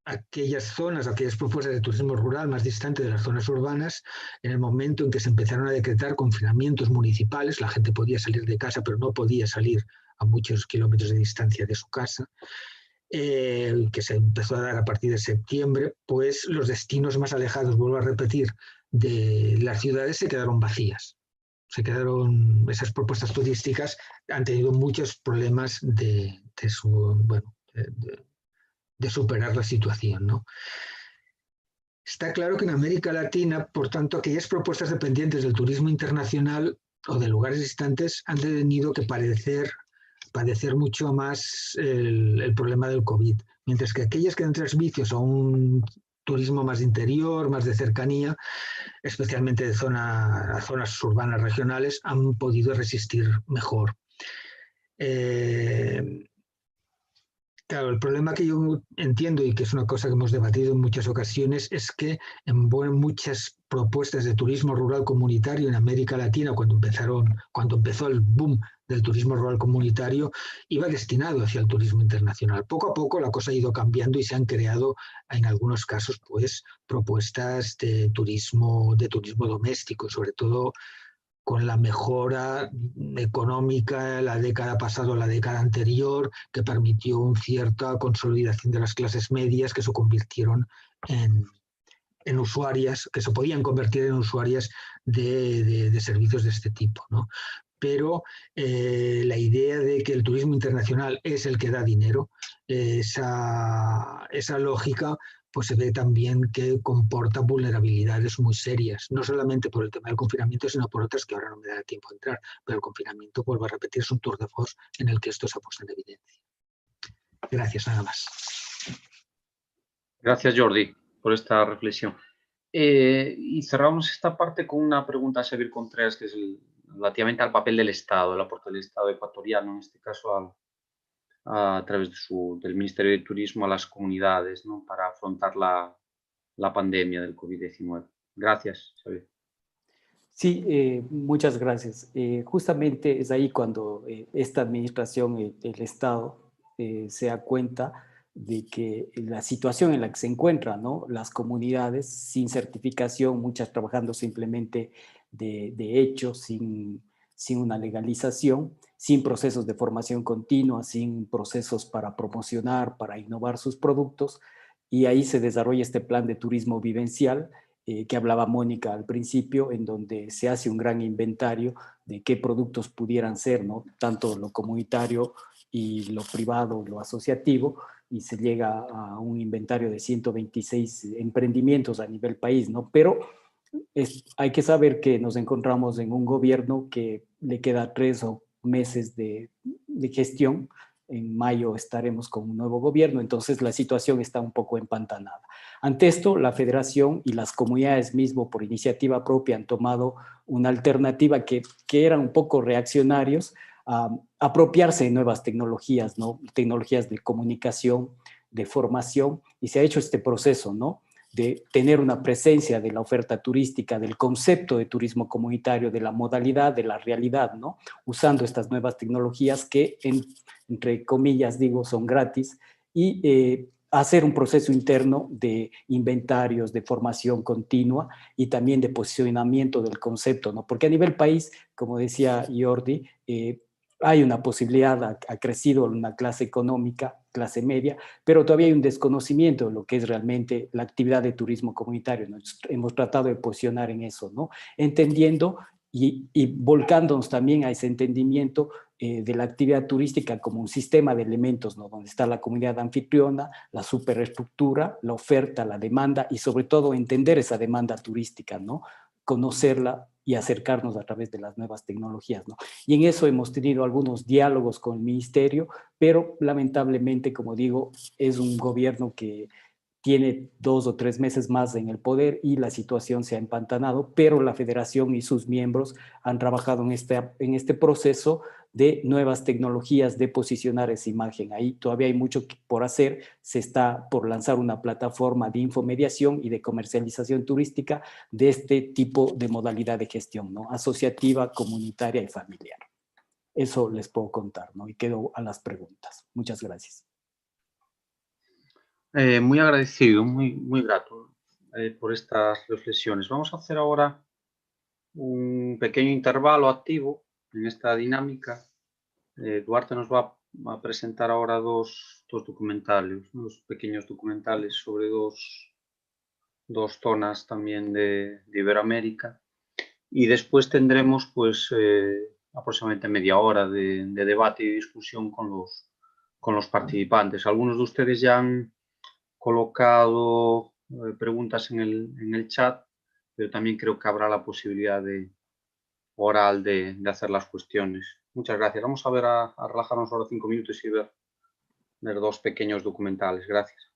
aquellas zonas, aquellas propuestas de turismo rural más distantes de las zonas urbanas, en el momento en que se empezaron a decretar confinamientos municipales, la gente podía salir de casa, pero no podía salir a muchos kilómetros de distancia de su casa, que se empezó a dar a partir de septiembre, pues los destinos más alejados, vuelvo a repetir, de las ciudades se quedaron vacías. Esas propuestas turísticas han tenido muchos problemas de superar la situación, ¿no? Está claro que en América Latina, por tanto, aquellas propuestas dependientes del turismo internacional o de lugares distantes han tenido que padecer mucho más el problema del COVID, mientras que aquellas que dan servicios a un turismo más de interior, más de cercanía, especialmente de zonas urbanas regionales, han podido resistir mejor. Claro, el problema que yo entiendo y que es una cosa que hemos debatido en muchas ocasiones es que en muchas propuestas de turismo rural comunitario en América Latina, cuando empezó el boom del turismo rural comunitario, iba destinado hacia el turismo internacional. Poco a poco la cosa ha ido cambiando y se han creado en algunos casos pues propuestas de turismo doméstico, sobre todo con la mejora económica la década pasada o la década anterior, que permitió una cierta consolidación de las clases medias que se convirtieron en usuarias, que se podían convertir en usuarias de servicios de este tipo, ¿no? Pero la idea de que el turismo internacional es el que da dinero, esa lógica pues se ve también que comporta vulnerabilidades muy serias, no solamente por el tema del confinamiento, sino por otras que ahora no me da tiempo de entrar, pero el confinamiento, vuelvo a repetir, es un tour de force en el que esto se ha puesto en evidencia. Gracias, nada más. Gracias, Jordi, por esta reflexión. Y cerramos esta parte con una pregunta a Xavier Contreras, que es relativamente al papel del Estado, el aporte del Estado ecuatoriano, en este caso a través del Ministerio de Turismo a las comunidades, ¿no?, para afrontar la pandemia del COVID-19. Gracias, Xavier. Sí, muchas gracias. Justamente es ahí cuando esta administración, el Estado, se da cuenta de que la situación en la que se encuentran, ¿no?, las comunidades sin certificación, muchas trabajando simplemente de hecho, sin una legalización, sin procesos de formación continua, sin procesos para promocionar, para innovar sus productos, y ahí se desarrolla este plan de turismo vivencial que hablaba Mónica al principio, en donde se hace un gran inventario de qué productos pudieran ser, ¿no?, tanto lo comunitario y lo privado, lo asociativo, y se llega a un inventario de 126 emprendimientos a nivel país, ¿no? Pero hay que saber que nos encontramos en un gobierno que le queda 3 meses de gestión. En mayo estaremos con un nuevo gobierno, entonces la situación está un poco empantanada. Ante esto, la federación y las comunidades mismo por iniciativa propia han tomado una alternativa que eran un poco reaccionarios a apropiarse de nuevas tecnologías, ¿no?, tecnologías de comunicación, de formación, y se ha hecho este proceso, ¿no?, de tener una presencia de la oferta turística, del concepto de turismo comunitario, de la modalidad, de la realidad, ¿no?, usando estas nuevas tecnologías que, entre comillas digo, son gratis, y hacer un proceso interno de inventarios, de formación continua y también de posicionamiento del concepto, ¿no? Porque a nivel país, como decía Jordi, hay una posibilidad, ha crecido una clase económica, clase media, pero todavía hay un desconocimiento de lo que es realmente la actividad de turismo comunitario. Nos hemos tratado de posicionar en eso, ¿no?, entendiendo y volcándonos también a ese entendimiento de la actividad turística como un sistema de elementos, ¿no?, donde está la comunidad anfitriona, la superestructura, la oferta, la demanda y sobre todo entender esa demanda turística, ¿no?, conocerla y acercarnos a través de las nuevas tecnologías, ¿no? Y en eso hemos tenido algunos diálogos con el ministerio, pero lamentablemente, como digo, es un gobierno que tiene 2 o 3 meses más en el poder y la situación se ha empantanado, pero la federación y sus miembros han trabajado en este proceso de nuevas tecnologías, de posicionar esa imagen. Ahí todavía hay mucho por hacer. Se está por lanzar una plataforma de infomediación y de comercialización turística de este tipo de modalidad de gestión, ¿no? Asociativa, comunitaria y familiar. Eso les puedo contar, ¿no? Y quedo a las preguntas. Muchas gracias. Muy agradecido, muy grato por estas reflexiones. Vamos a hacer ahora un pequeño intervalo activo en esta dinámica. Duarte nos va a presentar ahora dos documentales, dos pequeños documentales sobre dos zonas también de Iberoamérica. Y después tendremos pues aproximadamente media hora de debate y discusión con los participantes. Algunos de ustedes ya han colocado preguntas en el chat, pero también creo que habrá la posibilidad oral de hacer las cuestiones. Muchas gracias. Vamos a ver a relajarnos ahora 5 minutos y ver dos pequeños documentales. Gracias.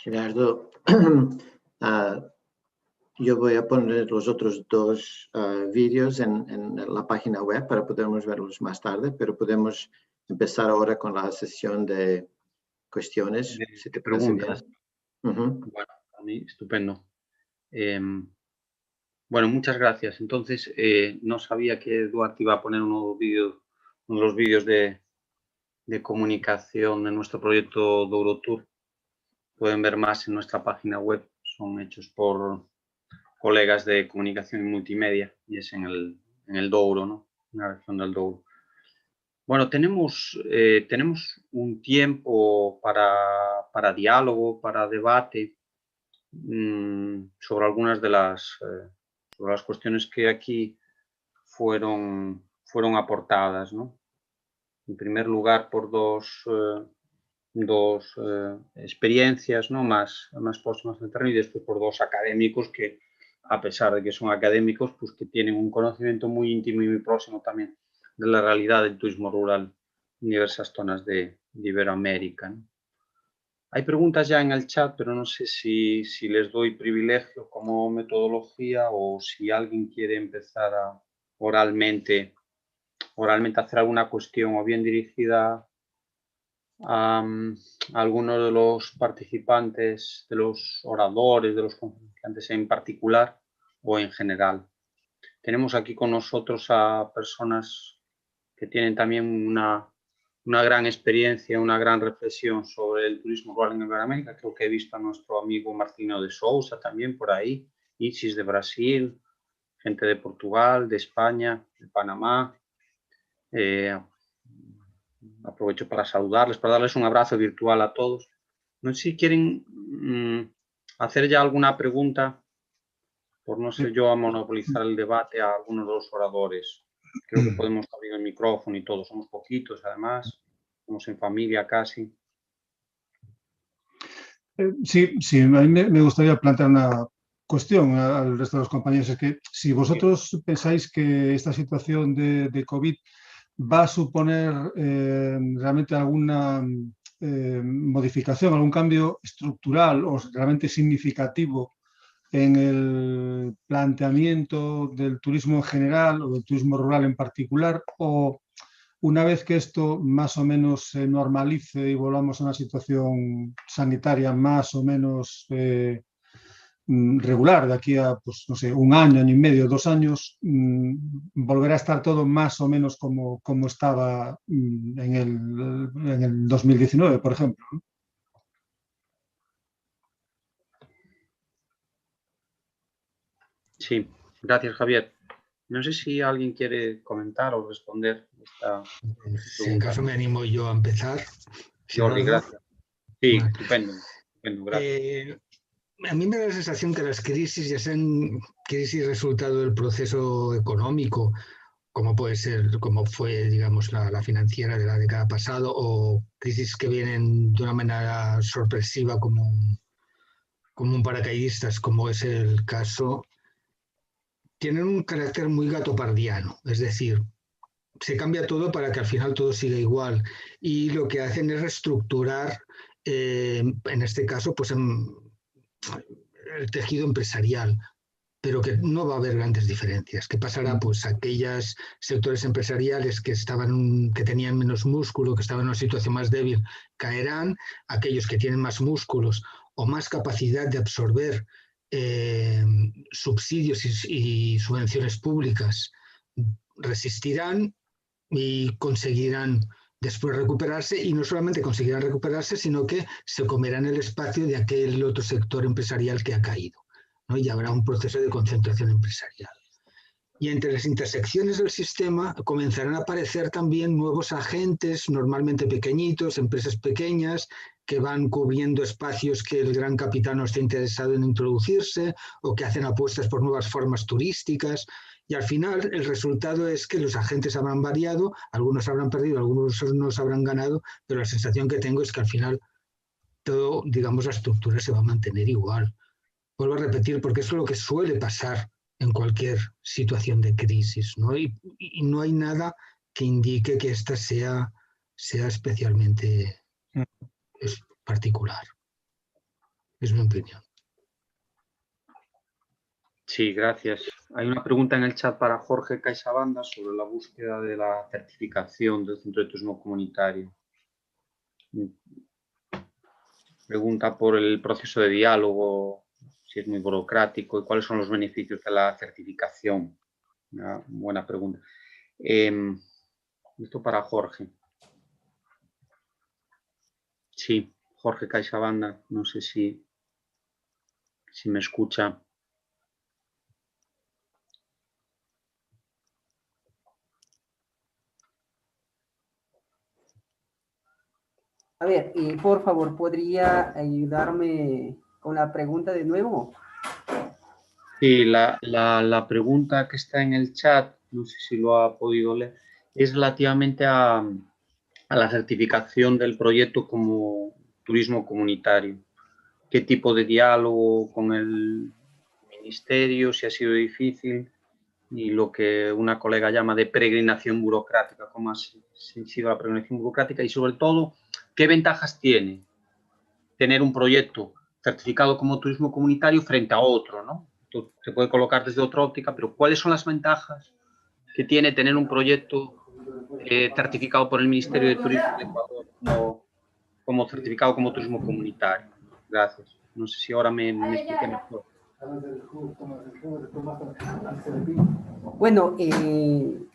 Gerardo, yo voy a poner los otros dos vídeos en la página web para podernos verlos más tarde, pero podemos empezar ahora con la sesión de cuestiones, si te parece bien. Bueno, a mí, estupendo. Bueno, muchas gracias. Entonces, no sabía que Duarte iba a poner uno de los vídeos de comunicación de nuestro proyecto Douro Tour. Pueden ver más en nuestra página web. Son hechos por colegas de comunicación y multimedia y es en el Douro, ¿no? En la región del Douro. Bueno, tenemos un tiempo para diálogo, para debate sobre algunas de sobre las cuestiones que aquí fueron aportadas, ¿no? En primer lugar, por dos experiencias, ¿no? más próximas al terreno, y después por dos académicos que, a pesar de que son académicos, pues que tienen un conocimiento muy íntimo y muy próximo también de la realidad del turismo rural en diversas zonas de Iberoamérica, ¿no? Hay preguntas ya en el chat, pero no sé si les doy privilegio como metodología o si alguien quiere empezar a oralmente hacer alguna cuestión o bien dirigida a alguno de los participantes, de los oradores, de los conferenciantes en particular o en general. Tenemos aquí con nosotros a personas que tienen también una gran experiencia, una gran reflexión sobre el turismo rural en Iberoamérica. Creo que he visto a nuestro amigo Martino de Sousa también por ahí, Isis de Brasil, gente de Portugal, de España, de Panamá. Aprovecho para saludarles, para darles un abrazo virtual a todos. No sé si quieren hacer ya alguna pregunta, por no ser yo a monopolizar el debate a algunos de los oradores. Creo que podemos abrir el micrófono y todos, somos poquitos además, somos en familia casi. Sí, a mí me gustaría plantear una cuestión al resto de los compañeros. Es que si vosotros pensáis que esta situación de COVID va a suponer realmente alguna modificación, algún cambio estructural o realmente significativo en el planteamiento del turismo en general o del turismo rural en particular, o una vez que esto más o menos se normalice y volvamos a una situación sanitaria más o menos regular de aquí a, pues, no sé, un año y medio, 2 años, volverá a estar todo más o menos como estaba en el 2019, por ejemplo, ¿no? Sí, gracias, Javier. No sé si alguien quiere comentar o responder esta pregunta. Si en caso me animo yo a empezar. Jordi, gracias. Sí, Vale. estupendo, gracias. A mí me da la sensación que las crisis, ya sean crisis resultado del proceso económico, como puede ser, como fue, digamos, la financiera de la década pasada, o crisis que vienen de una manera sorpresiva como un paracaidistas, como es el caso, tienen un carácter muy gatopardiano, es decir, se cambia todo para que al final todo siga igual, y lo que hacen es reestructurar, en este caso, pues el tejido empresarial, pero que no va a haber grandes diferencias. ¿Qué pasará? Pues aquellos sectores empresariales que tenían menos músculo, que estaban en una situación más débil, caerán. Aquellos que tienen más músculos o más capacidad de absorber subsidios y subvenciones públicas resistirán y conseguirán después recuperarse, y no solamente conseguirán recuperarse, sino que se comerán el espacio de aquel otro sector empresarial que ha caído, ¿no? Y habrá un proceso de concentración empresarial. Y entre las intersecciones del sistema comenzarán a aparecer también nuevos agentes, normalmente pequeñitos, empresas pequeñas, que van cubriendo espacios que el gran capital no está interesado en introducirse, o que hacen apuestas por nuevas formas turísticas. Y al final el resultado es que los agentes habrán variado, algunos habrán perdido, algunos nos habrán ganado, pero la sensación que tengo es que al final todo, digamos, la estructura se va a mantener igual. Vuelvo a repetir, porque eso es lo que suele pasar en cualquier situación de crisis, ¿no? Y no hay nada que indique que esta sea especialmente particular. Es mi opinión. Sí, gracias. Hay una pregunta en el chat para Jorge CaixaBanda sobre la búsqueda de la certificación del Centro de Turismo Comunitario. Pregunta por el proceso de diálogo, si es muy burocrático y cuáles son los beneficios de la certificación. Una buena pregunta. Esto para Jorge. Sí, Jorge CaixaBanda, no sé si me escucha. A ver, por favor, ¿podría ayudarme con la pregunta de nuevo? Sí, la pregunta que está en el chat, no sé si lo ha podido leer, es relativamente a la certificación del proyecto como turismo comunitario. ¿Qué tipo de diálogo con el ministerio, si ha sido difícil, y lo que una colega llama de peregrinación burocrática, cómo ha sido la peregrinación burocrática y sobre todo, qué ventajas tiene tener un proyecto certificado como turismo comunitario frente a otro, ¿no? Esto se puede colocar desde otra óptica, pero ¿cuáles son las ventajas que tiene tener un proyecto certificado por el Ministerio de Turismo de Ecuador como certificado como turismo comunitario? Gracias. No sé si ahora me expliqué mejor. Bueno, el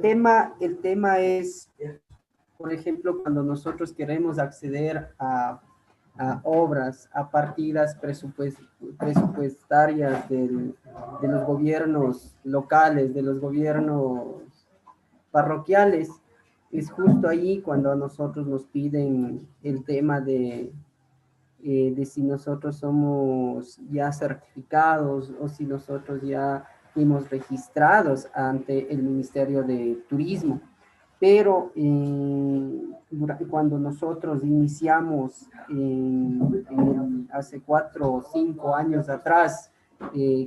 tema es, por ejemplo, cuando nosotros queremos acceder a obras, a partidas presupuestarias de los gobiernos locales, de los gobiernos parroquiales, es justo ahí cuando a nosotros nos piden el tema de si nosotros somos ya certificados o si nosotros ya fuimos registrados ante el Ministerio de Turismo. Pero cuando nosotros iniciamos hace 4 o 5 años atrás,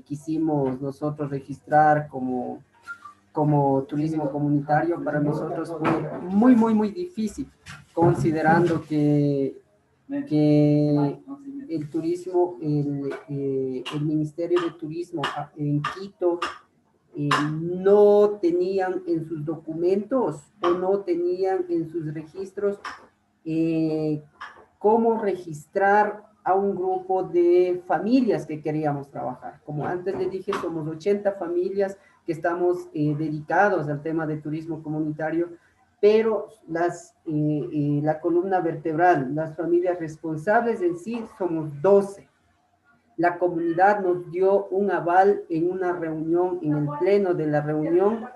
quisimos nosotros registrar como turismo comunitario, para nosotros fue muy, muy, muy difícil, considerando que el turismo, el Ministerio de Turismo en Quito no tenían en sus documentos o no tenían en sus registros cómo registrar a un grupo de familias que queríamos trabajar. Como antes les dije, somos 80 familias que estamos dedicados al tema de turismo comunitario, pero la columna vertebral, las familias responsables en sí, somos 12. La comunidad nos dio un aval en una reunión, en el pleno de la reunión,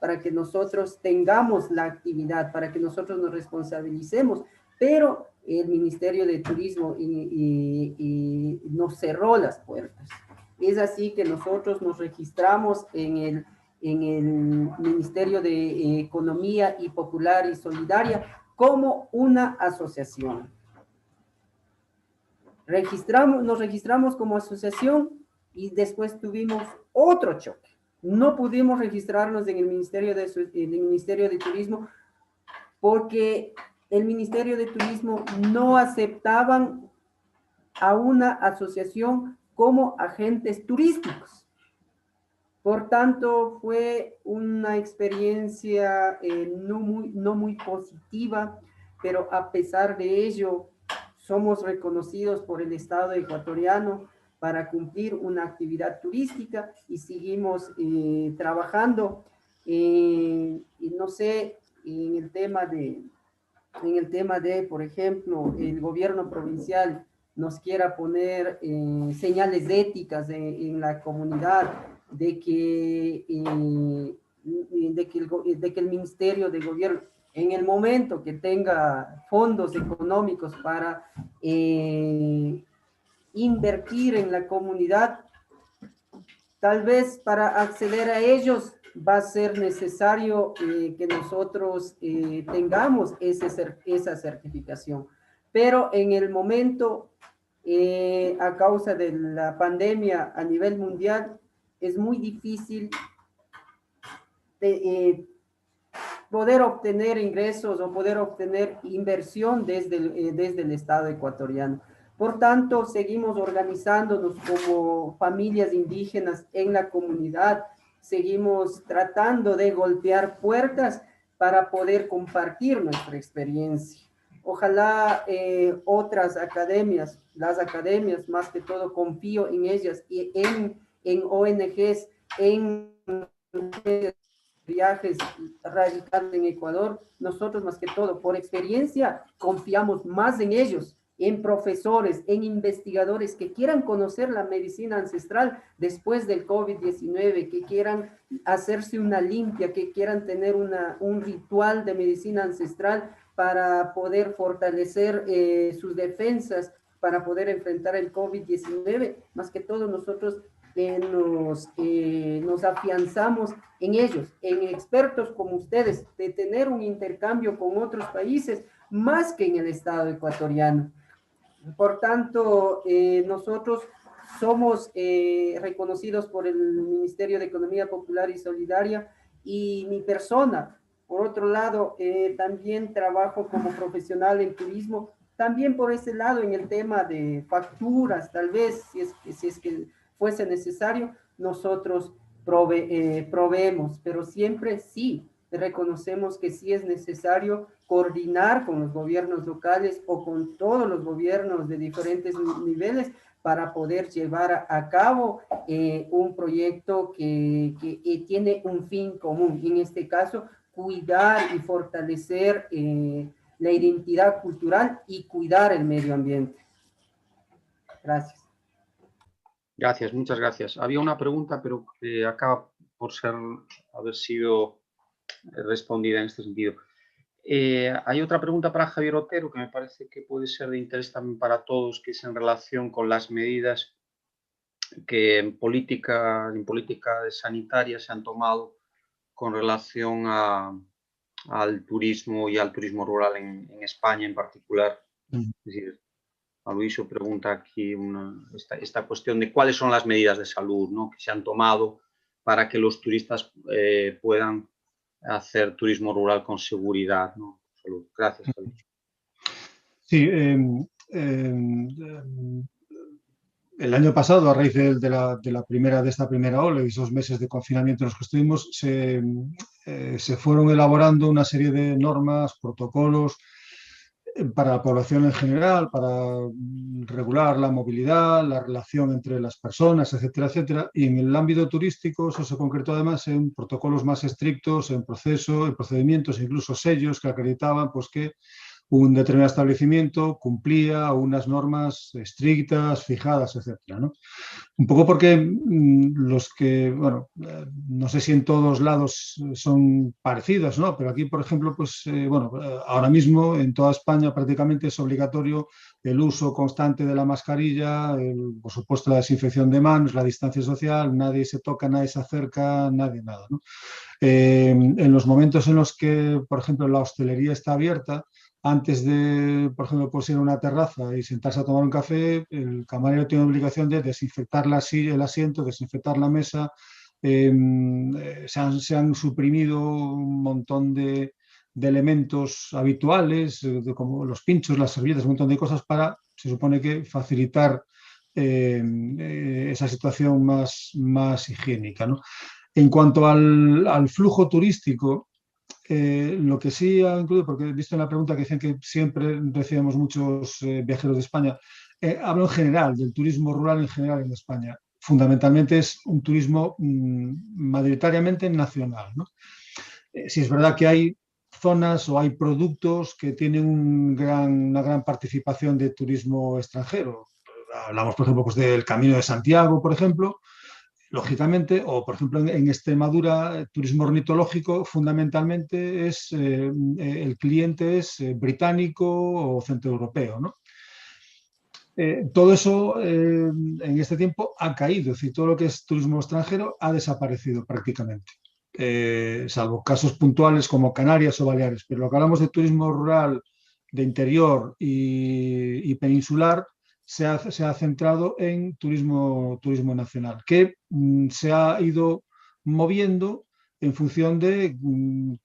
para que nosotros tengamos la actividad, para que nosotros nos responsabilicemos, pero el Ministerio de Turismo nos cerró las puertas. Es así que nosotros nos registramos en el Ministerio de Economía y Popular y Solidaria como una asociación. Nos registramos como asociación y después tuvimos otro choque. No pudimos registrarnos en el Ministerio de Turismo porque el Ministerio de Turismo no aceptaban a una asociación como agentes turísticos. Por tanto, fue una experiencia no muy positiva, pero a pesar de ello, somos reconocidos por el Estado ecuatoriano para cumplir una actividad turística y seguimos trabajando. Y no sé, en el tema de, por ejemplo, el gobierno provincial nos quiera poner señales éticas en la comunidad de que el Ministerio de Gobierno, en el momento que tenga fondos económicos para invertir en la comunidad, tal vez para acceder a ellos va a ser necesario que nosotros tengamos esa certificación. Pero en el momento, a causa de la pandemia a nivel mundial, es muy difícil poder obtener ingresos o poder obtener inversión desde el Estado ecuatoriano. Por tanto, seguimos organizándonos como familias indígenas en la comunidad, seguimos tratando de golpear puertas para poder compartir nuestra experiencia. Ojalá otras academias, las academias más que todo, confío en ellas y en ONGs, en viajes radicales en Ecuador, nosotros más que todo, por experiencia, confiamos más en ellos, en profesores, en investigadores que quieran conocer la medicina ancestral después del COVID-19, que quieran hacerse una limpia, que quieran tener un ritual de medicina ancestral para poder fortalecer sus defensas, para poder enfrentar el COVID-19. Más que todo, nosotros nos afianzamos en ellos, en expertos como ustedes, de tener un intercambio con otros países, más que en el Estado ecuatoriano. Por tanto, nosotros somos reconocidos por el Ministerio de Economía Popular y Solidaria, y mi persona Por otro lado, también trabajo como profesional en turismo, también por ese lado en el tema de facturas, tal vez, si es que fuese necesario, nosotros proveemos, pero siempre sí reconocemos que sí es necesario coordinar con los gobiernos locales o con todos los gobiernos de diferentes niveles para poder llevar a cabo un proyecto que tiene un fin común. En este caso, cuidar y fortalecer la identidad cultural y cuidar el medio ambiente. Gracias. Gracias, muchas gracias. Había una pregunta, pero que acaba por haber sido respondida en este sentido. Hay otra pregunta para Javier Otero que me parece que puede ser de interés también para todos, que es en relación con las medidas que en política sanitaria se han tomado con relación al turismo y al turismo rural en España en particular. Es decir, Aloisio pregunta aquí esta cuestión de cuáles son las medidas de salud, ¿no?, que se han tomado para que los turistas puedan hacer turismo rural con seguridad, ¿no? Salud. Gracias, Aloisio. Sí, el año pasado, a raíz de esta primera ola y esos meses de confinamiento en los que estuvimos, se fueron elaborando una serie de normas, protocolos para la población en general, para regular la movilidad, la relación entre las personas, etcétera, etcétera. Y en el ámbito turístico eso se concretó además en protocolos más estrictos, en procedimientos, incluso sellos que acreditaban pues, que un determinado establecimiento cumplía unas normas estrictas, fijadas, etcétera, ¿no? Un poco porque los que, bueno, no sé si en todos lados son parecidas, ¿no? Pero aquí, por ejemplo, pues, bueno, ahora mismo en toda España prácticamente es obligatorio el uso constante de la mascarilla, por supuesto la desinfección de manos, la distancia social, nadie se toca, nadie se acerca, nadie nada, ¿no? En los momentos en los que, por ejemplo, la hostelería está abierta, antes de, por ejemplo, pues ir a una terraza y sentarse a tomar un café, el camarero tiene la obligación de desinfectar la silla, el asiento, desinfectar la mesa. Se han suprimido un montón de elementos habituales, como los pinchos, las servilletas, un montón de cosas para, se supone que, facilitar esa situación más higiénica, ¿no? En cuanto al flujo turístico, lo que sí ha incluido, porque he visto en la pregunta que dicen que siempre recibimos muchos viajeros de España, hablo en general, del turismo rural en general en España. Fundamentalmente es un turismo mayoritariamente nacional, ¿no? Sí es verdad que hay zonas o hay productos que tienen una gran participación de turismo extranjero. Hablamos, por ejemplo, pues del Camino de Santiago, por ejemplo, lógicamente, o por ejemplo en Extremadura, turismo ornitológico fundamentalmente el cliente es británico o centroeuropeo, ¿no? Todo eso en este tiempo ha caído, es decir, todo lo que es turismo extranjero ha desaparecido prácticamente, salvo casos puntuales como Canarias o Baleares, pero lo que hablamos de turismo rural, de interior y peninsular, se ha centrado en turismo nacional, que se ha ido moviendo en función de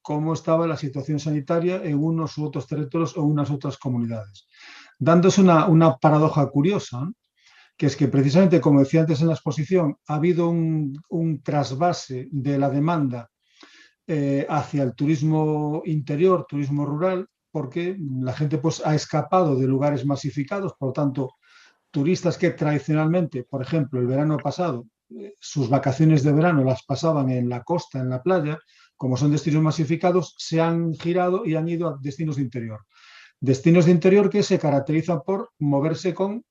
cómo estaba la situación sanitaria en unos u otros territorios o unas otras comunidades. Dándose una paradoja curiosa, ¿no? Que es que precisamente, como decía antes en la exposición, ha habido un trasvase de la demanda hacia el turismo interior, turismo rural, porque la gente pues, ha escapado de lugares masificados, por lo tanto, turistas que tradicionalmente, por ejemplo, el verano pasado, sus vacaciones de verano las pasaban en la costa, en la playa, como son destinos masificados, se han girado y han ido a destinos de interior. Destinos de interior que se caracterizan por moverse con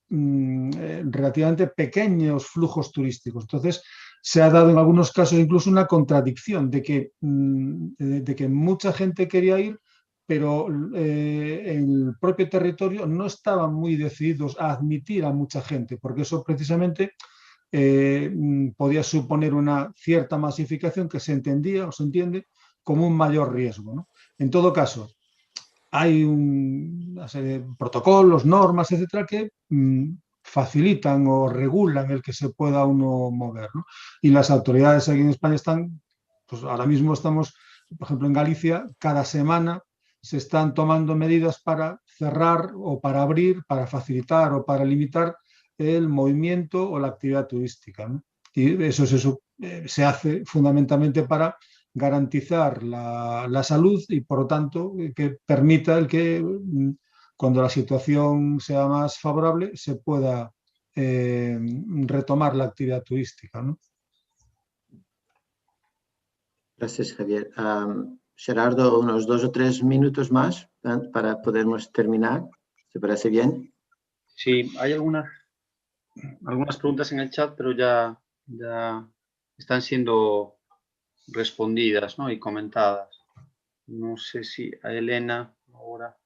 relativamente pequeños flujos turísticos. Entonces, se ha dado en algunos casos incluso una contradicción de que mucha gente quería ir, pero el propio territorio no estaban muy decididos a admitir a mucha gente, porque eso precisamente podía suponer una cierta masificación que se entendía o se entiende como un mayor riesgo, ¿no? En todo caso, hay una serie de protocolos, normas, etcétera, que facilitan o regulan el que se pueda uno mover, ¿no? Y las autoridades aquí en España están, pues ahora mismo estamos por ejemplo, en Galicia, cada semana se están tomando medidas para cerrar o para abrir, para facilitar o para limitar el movimiento o la actividad turística, ¿no? Y eso se hace fundamentalmente para garantizar la salud y, por lo tanto, que permita el que cuando la situación sea más favorable se pueda retomar la actividad turística, ¿no? Gracias, Javier. Gerardo, unos 2 o 3 minutos más para podermos terminar. ¿Te parece bien? Sí, hay algunas preguntas en el chat, pero ya están siendo respondidas, ¿no? Y comentadas. No sé si a Elena ahora.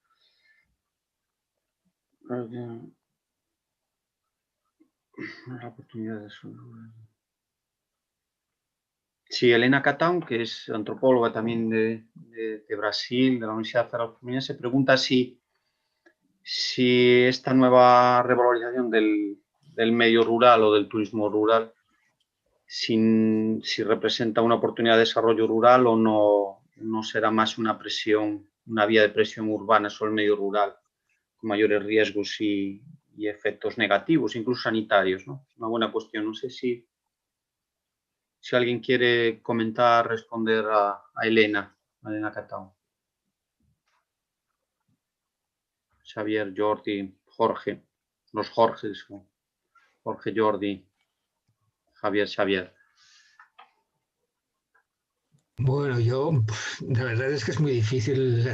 La oportunidad de Sí, Elena Catán, que es antropóloga también de Brasil, de la Universidad Federal Fluminense, pregunta si esta nueva revalorización del medio rural o del turismo rural, si representa una oportunidad de desarrollo rural o no será más una vía de presión urbana sobre el medio rural, con mayores riesgos y efectos negativos, incluso sanitarios, ¿no? Una buena cuestión. No sé si alguien quiere comentar, responder a Elena Catán. Xavier, Jordi, Jorge, los Jorges, Jorge, Jordi, Xavier. Bueno, la verdad es que es muy difícil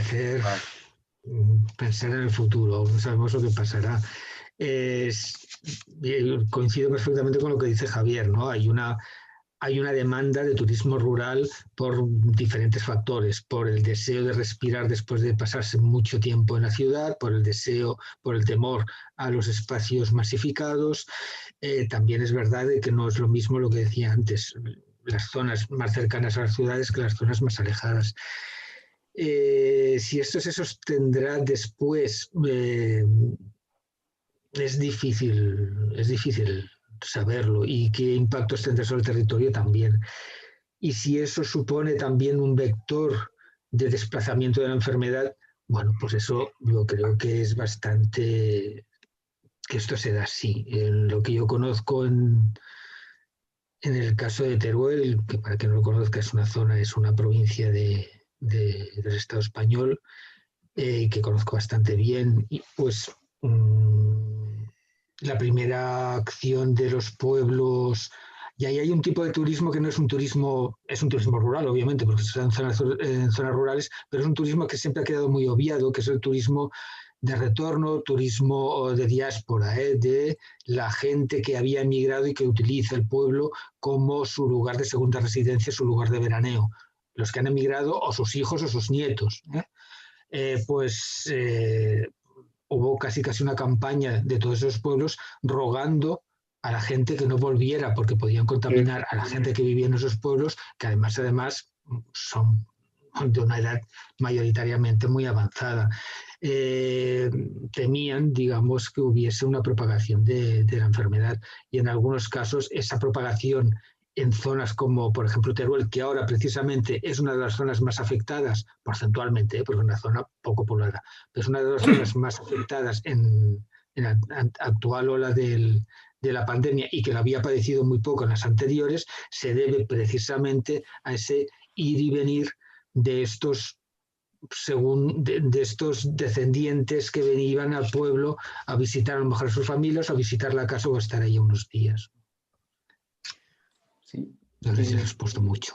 pensar en el futuro, no sabemos lo que pasará. Coincido perfectamente con lo que dice Javier, ¿no? Hay una demanda de turismo rural por diferentes factores, por el deseo de respirar después de pasarse mucho tiempo en la ciudad, por el temor a los espacios masificados. También es verdad que no es lo mismo lo que decía antes, las zonas más cercanas a las ciudades que las zonas más alejadas. Si esto se sostendrá después, es difícil saberlo, y qué impactos tendrá sobre el territorio también. Y si eso supone también un vector de desplazamiento de la enfermedad, bueno, pues eso yo creo que es bastante que esto se da así. En lo que yo conozco en el caso de Teruel, que para quien no lo conozca es una provincia del Estado español, que conozco bastante bien, y pues la primera acción de los pueblos, y ahí hay un tipo de turismo que no es un turismo, es un turismo rural, obviamente, porque está en zonas rurales, pero es un turismo que siempre ha quedado muy obviado, que es el turismo de retorno, turismo de diáspora, de la gente que había emigrado y que utiliza el pueblo como su lugar de segunda residencia, su lugar de veraneo. Los que han emigrado, o sus hijos o sus nietos. Hubo casi una campaña de todos esos pueblos rogando a la gente que no volviera porque podían contaminar a la gente que vivía en esos pueblos, que además son de una edad mayoritariamente muy avanzada. Temían, digamos, que hubiese una propagación de la enfermedad, y en algunos casos esa propagación en zonas como, por ejemplo, Teruel, que ahora precisamente es una de las zonas más afectadas, porcentualmente, porque es una zona poco poblada, pero es una de las zonas más afectadas en la actual ola de la pandemia, y que la había padecido muy poco en las anteriores, se debe precisamente a ese ir y venir de estos descendientes que venían al pueblo a visitar a lo mejor a sus familias, a visitar la casa o a estar ahí unos días. Sí. No sé si les he puesto mucho.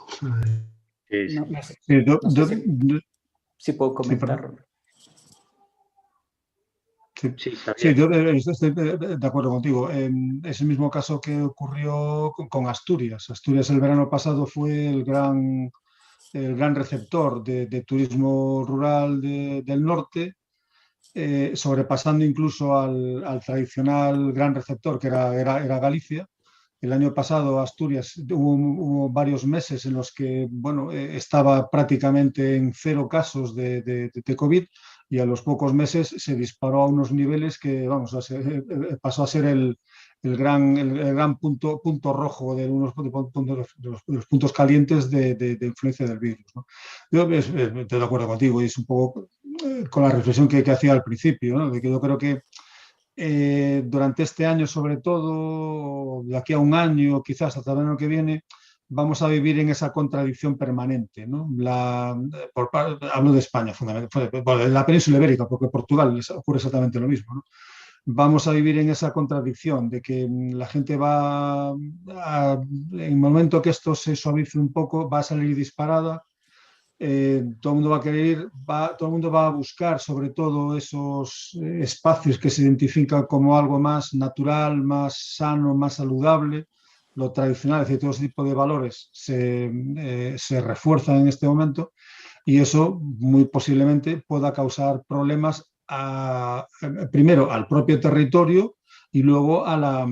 Sí puedo comentar. Sí, yo estoy de acuerdo contigo. Es el mismo caso que ocurrió con Asturias. Asturias el verano pasado fue el gran receptor de turismo rural del norte, sobrepasando incluso al tradicional gran receptor que era Galicia. El año pasado Asturias hubo varios meses en los que estaba prácticamente en 0 casos de COVID, y a los pocos meses se disparó a unos niveles que pasó a ser el gran punto rojo de los puntos calientes de influencia del virus, ¿no? Yo estoy de acuerdo contigo y es un poco con la reflexión que hacía al principio, ¿no? De que yo creo que durante este año, sobre todo, de aquí a un año, quizás hasta el año que viene, vamos a vivir en esa contradicción permanente, ¿no? Hablo de España, fundamentalmente, en la península ibérica, porque en Portugal ocurre exactamente lo mismo, ¿no? Vamos a vivir en esa contradicción de que la gente en el momento que esto se suavice un poco, va a salir disparada. Todo el mundo va a querer todo el mundo va a buscar sobre todo esos espacios que se identifican como algo más natural, más sano, más saludable. Lo tradicional, es decir, todo ese tipo de valores se refuerzan en este momento y eso muy posiblemente pueda causar problemas primero al propio territorio y luego al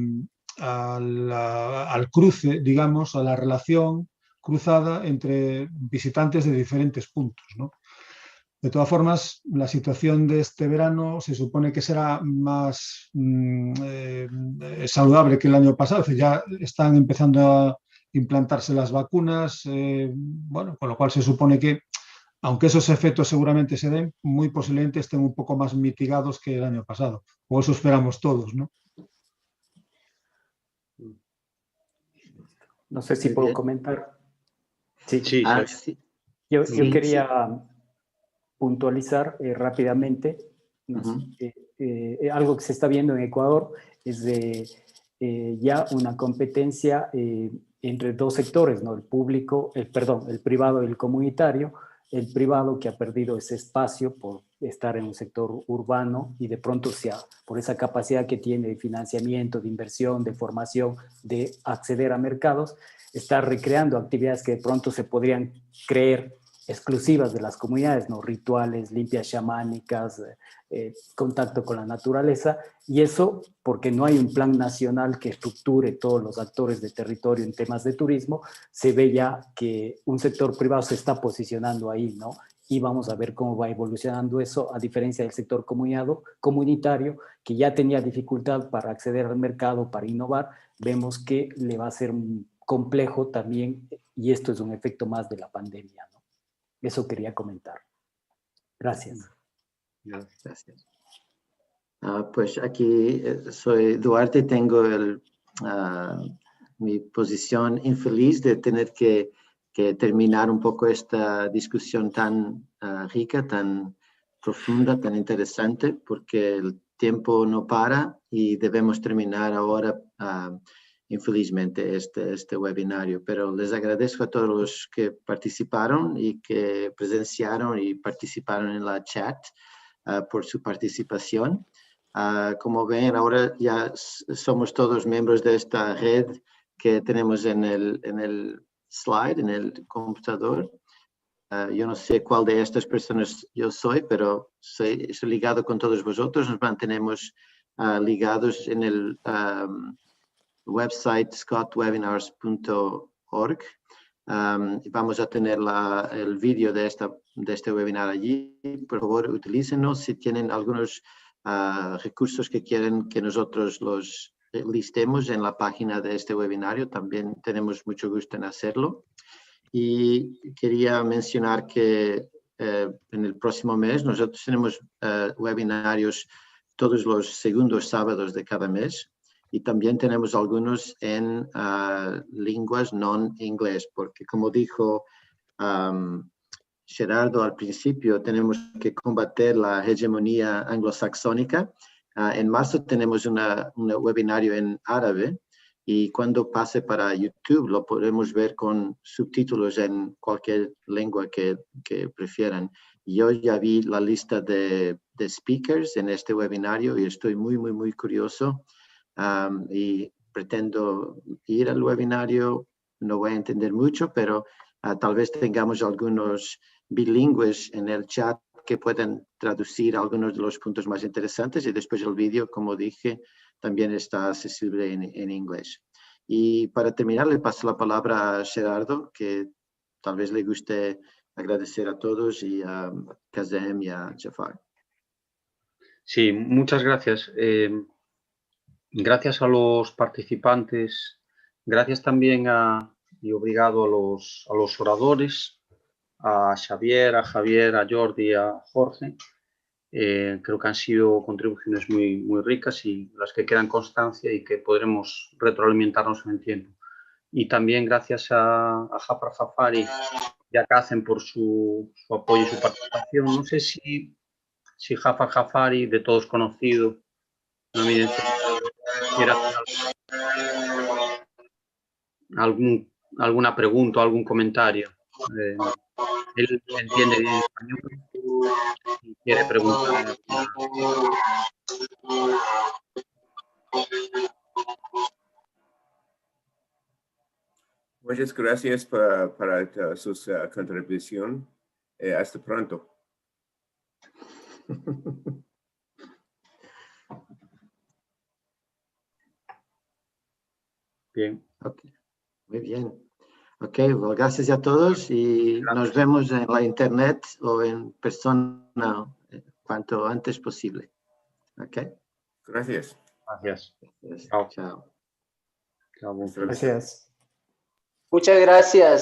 cruce, digamos, a la relación cruzada entre visitantes de diferentes puntos, ¿no? De todas formas, la situación de este verano se supone que será más saludable que el año pasado. Es decir, ya están empezando a implantarse las vacunas, bueno, con lo cual se supone que, aunque esos efectos seguramente se den, muy posiblemente estén un poco más mitigados que el año pasado. O eso esperamos todos, ¿no? No sé si puedo comentar. Sí. Sí, Sí. Yo quería puntualizar rápidamente algo que se está viendo en Ecuador es ya una competencia entre dos sectores, ¿no? El privado y el comunitario. El privado que ha perdido ese espacio por estar en un sector urbano y de pronto por esa capacidad que tiene de financiamiento, de inversión, de formación, de acceder a mercados, está recreando actividades que de pronto se podrían creer exclusivas de las comunidades, ¿no? Rituales, limpias chamánicas, contacto con la naturaleza, y eso porque no hay un plan nacional que estructure todos los actores de territorio en temas de turismo. Se ve ya que un sector privado se está posicionando ahí, ¿no? Y vamos a ver cómo va evolucionando eso, a diferencia del sector comunitario, que ya tenía dificultad para acceder al mercado, para innovar. Vemos que le va a ser complejo también, y esto es un efecto más de la pandemia, ¿no? Eso quería comentar. Gracias. Gracias. Pues aquí soy Duarte, tengo mi posición infeliz de tener que terminar un poco esta discusión tan rica, tan profunda, tan interesante, porque el tiempo no para y debemos terminar ahora infelizmente este webinario, pero les agradezco a todos los que participaron y que presenciaron y participaron en la chat por su participación. Como ven, ahora ya somos todos miembros de esta red que tenemos en el slide, en el computador. Yo no sé cuál de estas personas yo soy, pero estoy ligado con todos vosotros. Nos mantenemos ligados en el website scottwebinars.org. Vamos a tener el vídeo de este webinar allí. Por favor, utilícenlo. Si tienen algunos recursos que quieren que nosotros los listemos en la página de este webinario, también tenemos mucho gusto en hacerlo. Y quería mencionar que en el próximo mes nosotros tenemos webinarios todos los segundos sábados de cada mes. Y también tenemos algunos en lenguas no inglés, porque como dijo Gerardo al principio, tenemos que combatir la hegemonía anglosaxónica. En marzo tenemos un webinario en árabe y cuando pase para YouTube lo podemos ver con subtítulos en cualquier lengua que prefieran. Yo ya vi la lista de speakers en este webinario y estoy muy curioso. Y pretendo ir al webinario, no voy a entender mucho, pero tal vez tengamos algunos bilingües en el chat que pueden traducir algunos de los puntos más interesantes y después el vídeo, como dije, también está accesible en inglés. Y para terminar, le paso la palabra a Gerardo, que tal vez le guste agradecer a todos y a Kazem y a Jafar. Sí, muchas gracias. Gracias a los participantes, gracias también y obrigado a los oradores, a Xavier, a Javier, a Jordi, a Jorge. Creo que han sido contribuciones muy, muy ricas y las que quedan constancia y que podremos retroalimentarnos en el tiempo. Y también gracias a Jafar Jafari y a Kacen por su apoyo y su participación. No sé si Jafar Jafari, de todos conocido, no me quiera hacer alguna pregunta o algún comentario. Él entiende bien español y quiere preguntar. Muchas gracias para su contribución. Hasta pronto. Bien. Okay. Muy bien. Ok, well, gracias a todos y nos vemos en la internet o en persona cuanto antes posible. Ok. Gracias. Gracias. Yes. Chao. Chao. Chao. Hasta luego. Gracias. Muchas gracias.